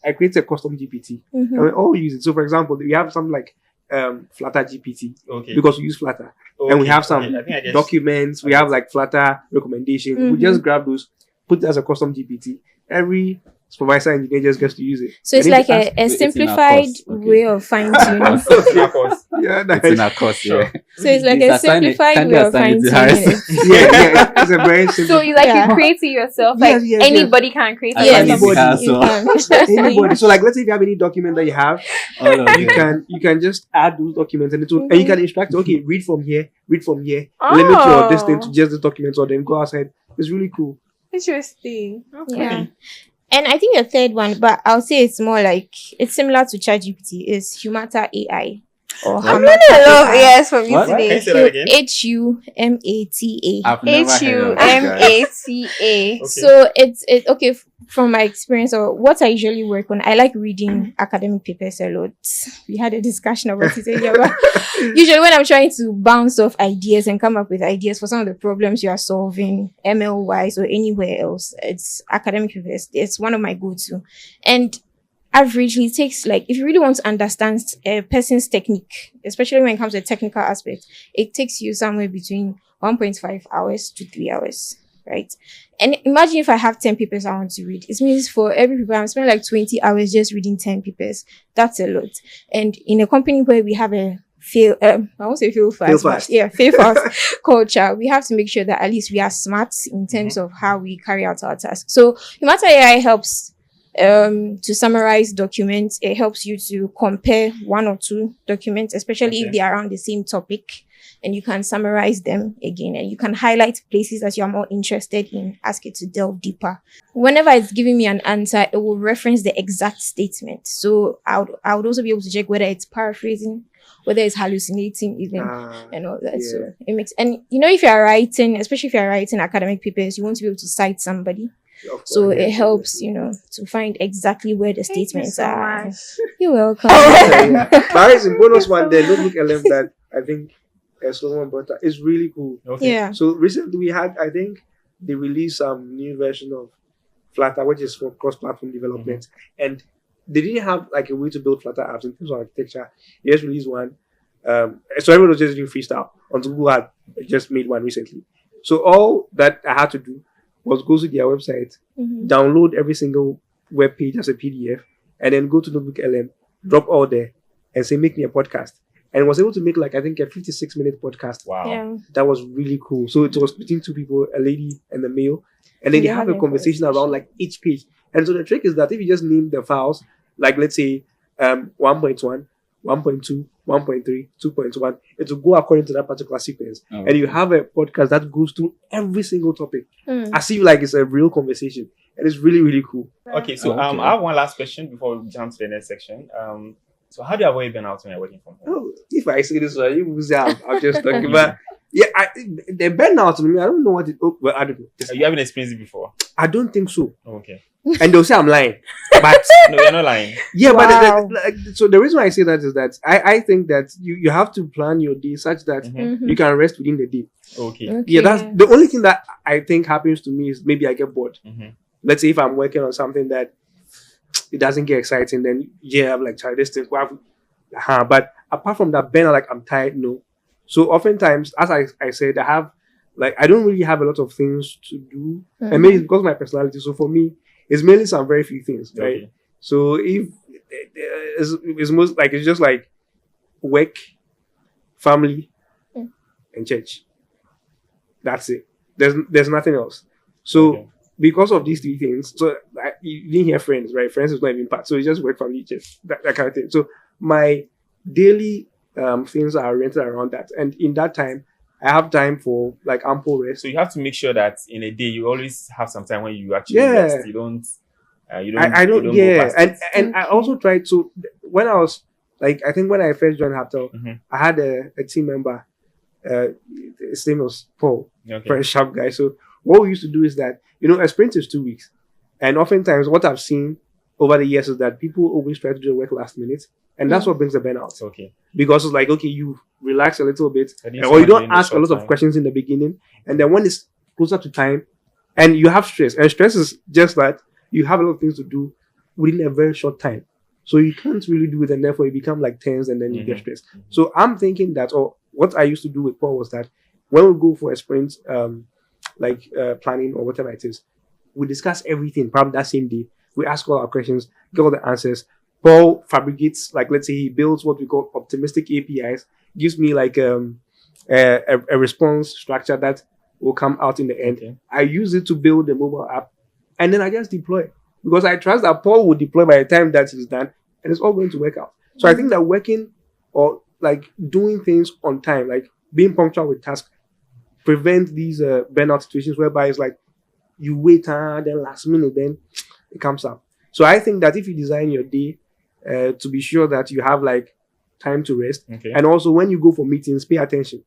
I created a custom GPT and we all use it. So for example, we have something like Flutter GPT because we use Flutter. And we have some documents, we have like Flutter recommendations. We just grab those, put it as a custom GPT. Every supervisor engineer just gets to use it. So it's like a simplified way of fine-tuning. Yeah, it's in our course, yeah. So it's like a simplified way of fine-tuning. Yeah, it's a very simple. So you create it yourself, like anybody can create it. Anybody. So like, let's say if you have any document that you have, you can just add those documents and and you can instruct, okay, read from here, limit your distance to just the documents, or then go outside. It's really cool. Interesting. Okay. Yeah. And I think the third one, but I'll say it's more like, it's similar to ChatGPT, is Hubtel AI. Or I'm gonna love AIs from you today. Can you say that again? Humata. Humata. So it's okay. From my experience or what I usually work on, I like reading academic papers a lot. We had a discussion about it earlier. But usually when I'm trying to bounce off ideas and come up with ideas for some of the problems you are solving, ML wise or anywhere else, it's academic papers. It's one of my go-to. And averagely takes, like, if you really want to understand a person's technique, especially when it comes to the technical aspect, it takes you somewhere between 1.5 hours to 3 hours, right? And imagine if I have 10 papers I want to read. It means for every paper, I'm spending like 20 hours just reading 10 papers. That's a lot. And in a company where we have a fail fast culture, we have to make sure that at least we are smart in terms of how we carry out our tasks. So Hubtel AI helps to summarize documents. It helps you to compare one or two documents, especially if they are around the same topic, and you can summarize them again, and you can highlight places that you're more interested in, ask it to delve deeper. Whenever it's giving me an answer, it will reference the exact statement. So I would also be able to check whether it's paraphrasing, whether it's hallucinating even, and all that. Yeah. So it makes, and if you're writing, especially if you're writing academic papers, you want to be able to cite somebody. So it helps, to find exactly where the statements are. You're welcome. There is a bonus one, the notebook LM that I think Solomon brought up is really cool. Okay. Yeah. So recently we had, I think, they released some new version of Flutter, which is for cross-platform development, and they didn't have like a way to build Flutter apps in terms of architecture. They just released one. So everyone was just doing freestyle until Google had just made one recently. So all that I had to do was go to their website, download every single web page as a PDF, and then go to Notebook LM, drop all there, and say, make me a podcast. And was able to make, like, I think a 56-minute podcast. Wow. Yeah. That was really cool. So it was between two people, a lady and a male. And then they have a conversation around, like, each page. And so the trick is that if you just name the files, like, let's say 1.1, 1.2, 1.3, 2.1, it will go according to that particular sequence. And you have a podcast that goes through every single topic. As if like it's a real conversation. And it's really, really cool. Okay, so I have one last question before we jump to the next section. So how do you avoid burnout when you're working from home? If I say this, you will say I'm just talking about. the burnout to me, I don't know what it. Oh, well, I don't know. You haven't experienced it before. I don't think so. Oh, okay. And they'll say I'm lying, but No, you're not lying. yeah, Wow. so the reason why I say that is that I think that you have to plan your day such that Mhm. you can rest within the day. Okay. Yeah, that's the only thing that I think happens to me is maybe I get bored. Mhm. Let's say if I'm working on something that it doesn't get exciting, then yeah, I'm like, try this thing. But apart from that, Ben, like I'm tired. No. So oftentimes, as I said, I don't really have a lot of things to do, and maybe it's because of my personality. So for me, it's mainly some very few things, right? Okay. So if it's most like it's just like work, family, and church. That's it. There's nothing else. So Okay. because of these three things, so you didn't hear friends, right? Friends is not even part. So it's just work, family, church, that kind of thing. So my daily things are oriented around that, and in that time, I have time for like ample rest. So you have to make sure that in a day you always have some time when you actually Yeah. rest. You don't. I don't. go Yeah, past it. and I also tried to when I was like I think when I first joined Hubtel, Mhm. I had a team member. His name was Paul, Okay. very sharp guy. So what we used to do is that a sprint is 2 weeks, and oftentimes what I've seen over the years is that people always try to do the work last minute, and that's what brings the burnout. Okay. Because it's like okay, you relax a little bit, I think or you someone don't doing the ask a short lot of time. questions in the beginning, and then when it's closer to time, and you have stress, and stress is just that you have a lot of things to do within a very short time, so you can't really do it, and therefore you become like tense, and then you get Mhm. stressed. So I'm thinking that, or what I used to do with Paul was that when we go for a sprint, planning or whatever it is, we discuss everything probably that same day. We ask all our questions, get all the answers. Paul fabricates, like let's say he builds what we call optimistic APIs, gives me like a response structure that will come out in the end. Okay. I use it to build the mobile app, and then I just deploy because I trust that Paul will deploy by the time that is done, and it's all going to work out. So I think that working or like doing things on time, like being punctual with tasks, prevent these burnout situations whereby it's like you wait then last minute then it comes up. So I think that if you design your day to be sure that you have like time to rest, Okay. and also when you go for meetings, pay attention.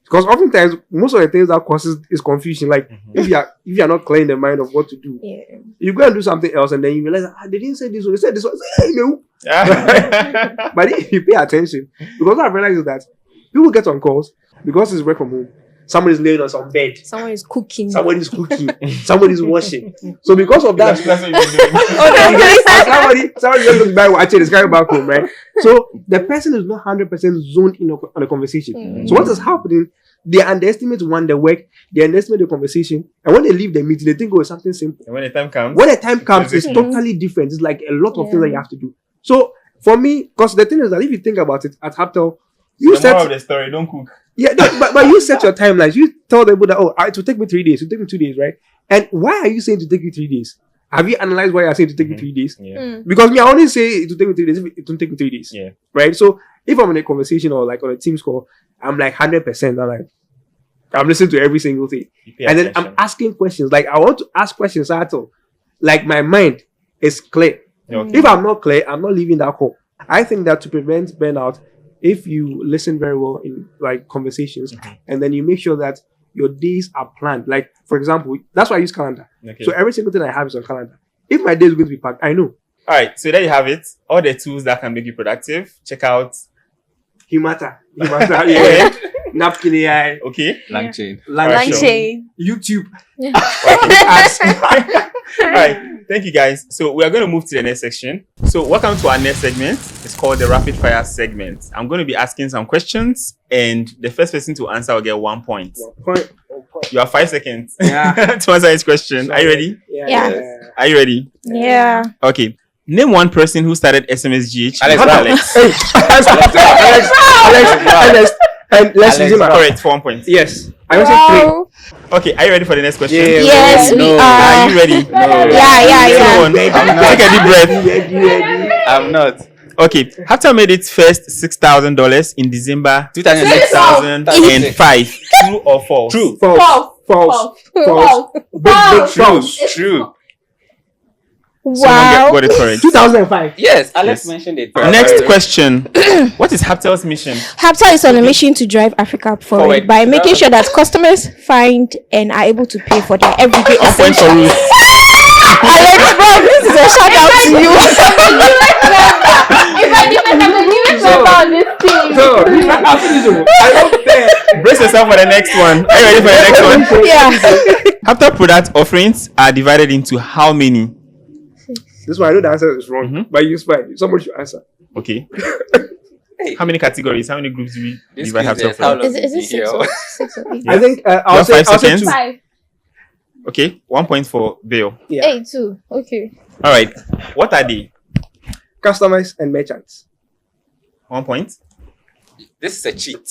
Because oftentimes most of the things that causes is confusion. Like Mhm. if you are not clear in the mind of what to do, Yeah. you go and do something else, and then you realize they didn't say this one, they said this one. Hey, no. Ah. But if you pay attention, because what I've realized is that people get on calls because it's work from home. Someone is laying on some bed, Someone is cooking. someone is cooking, someone is washing. So because of that, That's what you've been doing. somebody just goes by watching is coming back home, right? So the person is not 100% zoned in on the conversation. Mm. So what is happening? They underestimate the work, they underestimate the conversation, and when they leave the meeting, they think it's something simple. And when the time comes, When the time comes, it's Exactly. totally different. It's like a lot of Yeah. things that you have to do. So for me, because the thing is that if you think about it at Hubtel, you the set moral of the story, don't cook. but you set your timelines. You tell the people that it will take me 3 days, it will take me 2 days, right? And why are you saying to take you 3 days? Have you analyzed why you're saying to take you Mhm. 3 days? Yeah. Mm. Because me, I only say it will take me 3 days. If it won't take me 3 days, Yeah. right? So if I'm in a conversation or like on a Teams call, I'm like 100%. I'm listening to every single thing, You pay and then attention. I'm asking questions. Like I want to ask questions at all. Like my mind is clear. Okay. If I'm not clear, I'm not leaving that call. I think that to prevent burnout, if you listen very well in like conversations, Mhm. and then you make sure that your days are planned. Like for example, that's why I use calendar. Okay. So every single thing I have is on calendar. If my day is going to be packed, I know. All right. So there you have it. All the tools that can make you productive. Check out. Himata, yeah. Napkin AI, Okay. Lang chain. Alright, Line sure. chain. YouTube. Yeah. Ads. All right. Thank you, guys. So we are going to move to the next section. So welcome to our next segment. It's called the rapid fire segment. I'm going to be asking some questions, and the first person to answer will get 1 point. Point. You have 5 seconds Yeah. to answer this question. Are you ready? Yeah. Are you ready? Yeah. Okay. Name one person who started SMSGH. Alex Not Brown. Alex. Hey, Alex, and let's Alex use him. Correct. 4 points. Yes, I will say 3. Wow. Okay. Are you ready for the next question? Yeah. Yes, we No. Are are. you ready? No. Yeah. Come on. Take a deep breath. Ready. I'm not. Okay. Hubtel made its first $6,000 in December 2006. 2005. True or false? True. False. False. False. False. Big False. false. True. Wow. Got it correct. 2005. Yes, Alex Yes. mentioned it. Next question. What is Hubtel's mission? Hubtel is on a mission to drive Africa forward Forward. by making sure that customers find and are able to pay for their everyday One point for essentials. Ruth. Alex, bro, this is a shout out to you. If I didn't have a new member on this team. So, I don't care. Brace yourself for the next one. Are you ready for the next one? Yeah. Hubtel product offerings are divided into how many? This one, I know the answer is wrong, Mhm. but you fine. Somebody should answer. Okay. How many categories? How many groups do we This divide quiz Hubtel is how from? long Is it did you 6 hear? or 6 or 8? I think You I'll have say 5 seconds. 2. 5. Okay, 1 point for Bill. Yeah. 8 too. Okay. All right. What are they? Customers and merchants. 1 point. This is a cheat.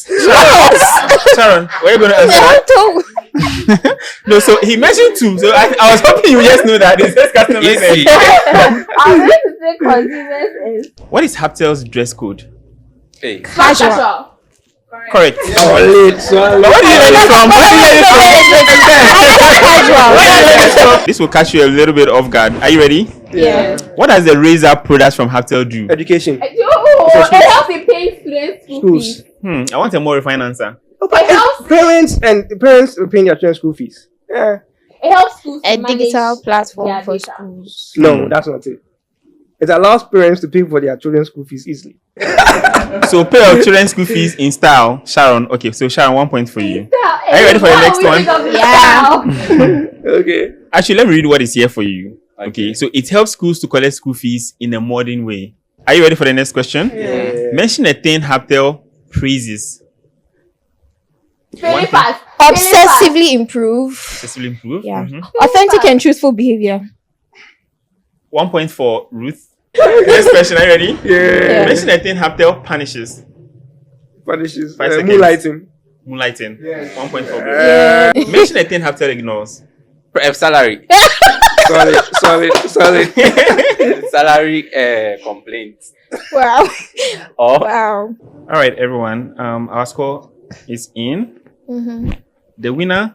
Sharon, what are you going to answer? No, so he mentioned 2. So I was hoping you just know that. It says customers. Easy. I'm going to say consumers is What is Hubtel's dress code? Hey. casual. Correct. Solid, But solid. where did you learn it from? Where did you learn it from? This will catch you a little bit off guard. Are you ready? Yeah. What does the razor products from Hubtel do? Education. Oh, it helps in paying students' school Schools. fees. I want a more refined answer. It helps. Parents are paying their children's school fees. Yeah. It helps schools A to manage digital platform their for data. schools. No, that's not it. It allows parents to pay for their children's school fees easily. So pay your children's school fees in style. Sharon. Okay, so Sharon, 1 point for you. Are you ready for the next one? Yeah. Okay. Actually, let me read what is here for you. Okay. Okay, so it helps schools to collect school fees in a modern way. Are you ready for the next question? Yeah. Mention a thing Hubtel praises. Very fast. Obsessively improve. Successfully improve. Yeah. Mhm. Authentic and truthful behavior. 1 point for Ruth. Next question, are you ready? Yeah. Mention a thing Hubtel punishes. Punishes. 5 seconds. Moonlighting. Moonlighting. Yeah. 1 point for Bill. Mention a thing Hubtel ignores. Salary. Solid. Salary complaints. Wow. Or Wow. All right, everyone. Our score is in. Mm-hmm. The winner.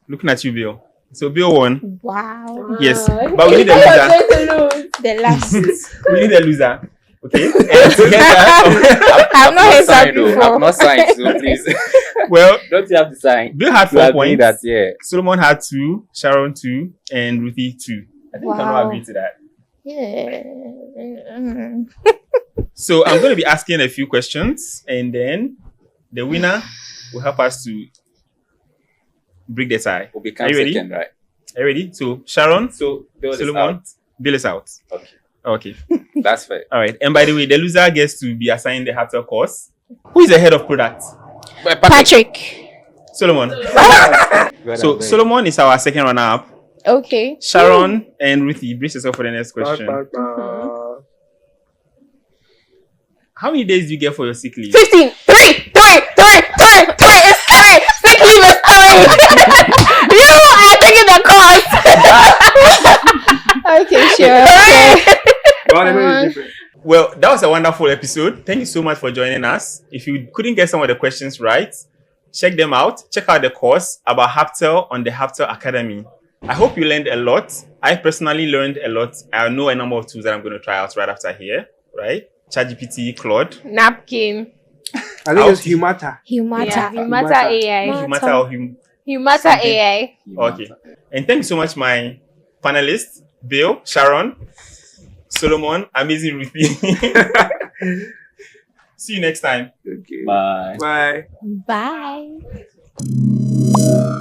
Looking at you, Bill. So Bill won. Wow. Yes, but we need a loser. The last. We need a loser. Okay. And together, I've not heard that signed, though. before. I've not signed, so please. well, Don't you have to sign? Bill had You 4 agree points. that, yeah. Solomon had 2. Sharon 2, and Ruthie 2. I think we can all Wow. agree to that. Yeah. Mm. So I'm going to be asking a few questions, and then the winner will help us to break the tie. Will become Are you ready? second, right? Are you ready? So Sharon, So, Bill is Solomon, out. Bill is out. Okay. Okay. That's fair. All right. And by the way, the loser gets to be assigned the Hubtel course. Who is the head of product? But Patrick. Solomon. God, So I beg. Solomon is our second runner-up. Okay. Sharon and Ruthie, brace yourself for the next question. How many days do you get for your sick leave? 15. 3. It's 3. Sick leave is 3. You are taking the course. Okay, sure. Well, that was a wonderful episode. Thank you so much for joining us. If you couldn't get some of the questions right, check them out. Check out the course about Hubtel on the Hubtel Academy. I hope you learned a lot. I personally learned a lot. I know a number of tools that I'm going to try out right after here, right? ChatGPT, Claude, Napkin. I think it's Humata. Humata. Yeah, Humata. Humata AI. Humata or Humata Something. AI. Okay. And thank you so much, my panelists, Bill, Sharon, Solomon, amazing Ruthie. See you next time. Okay. Bye. Bye. Bye.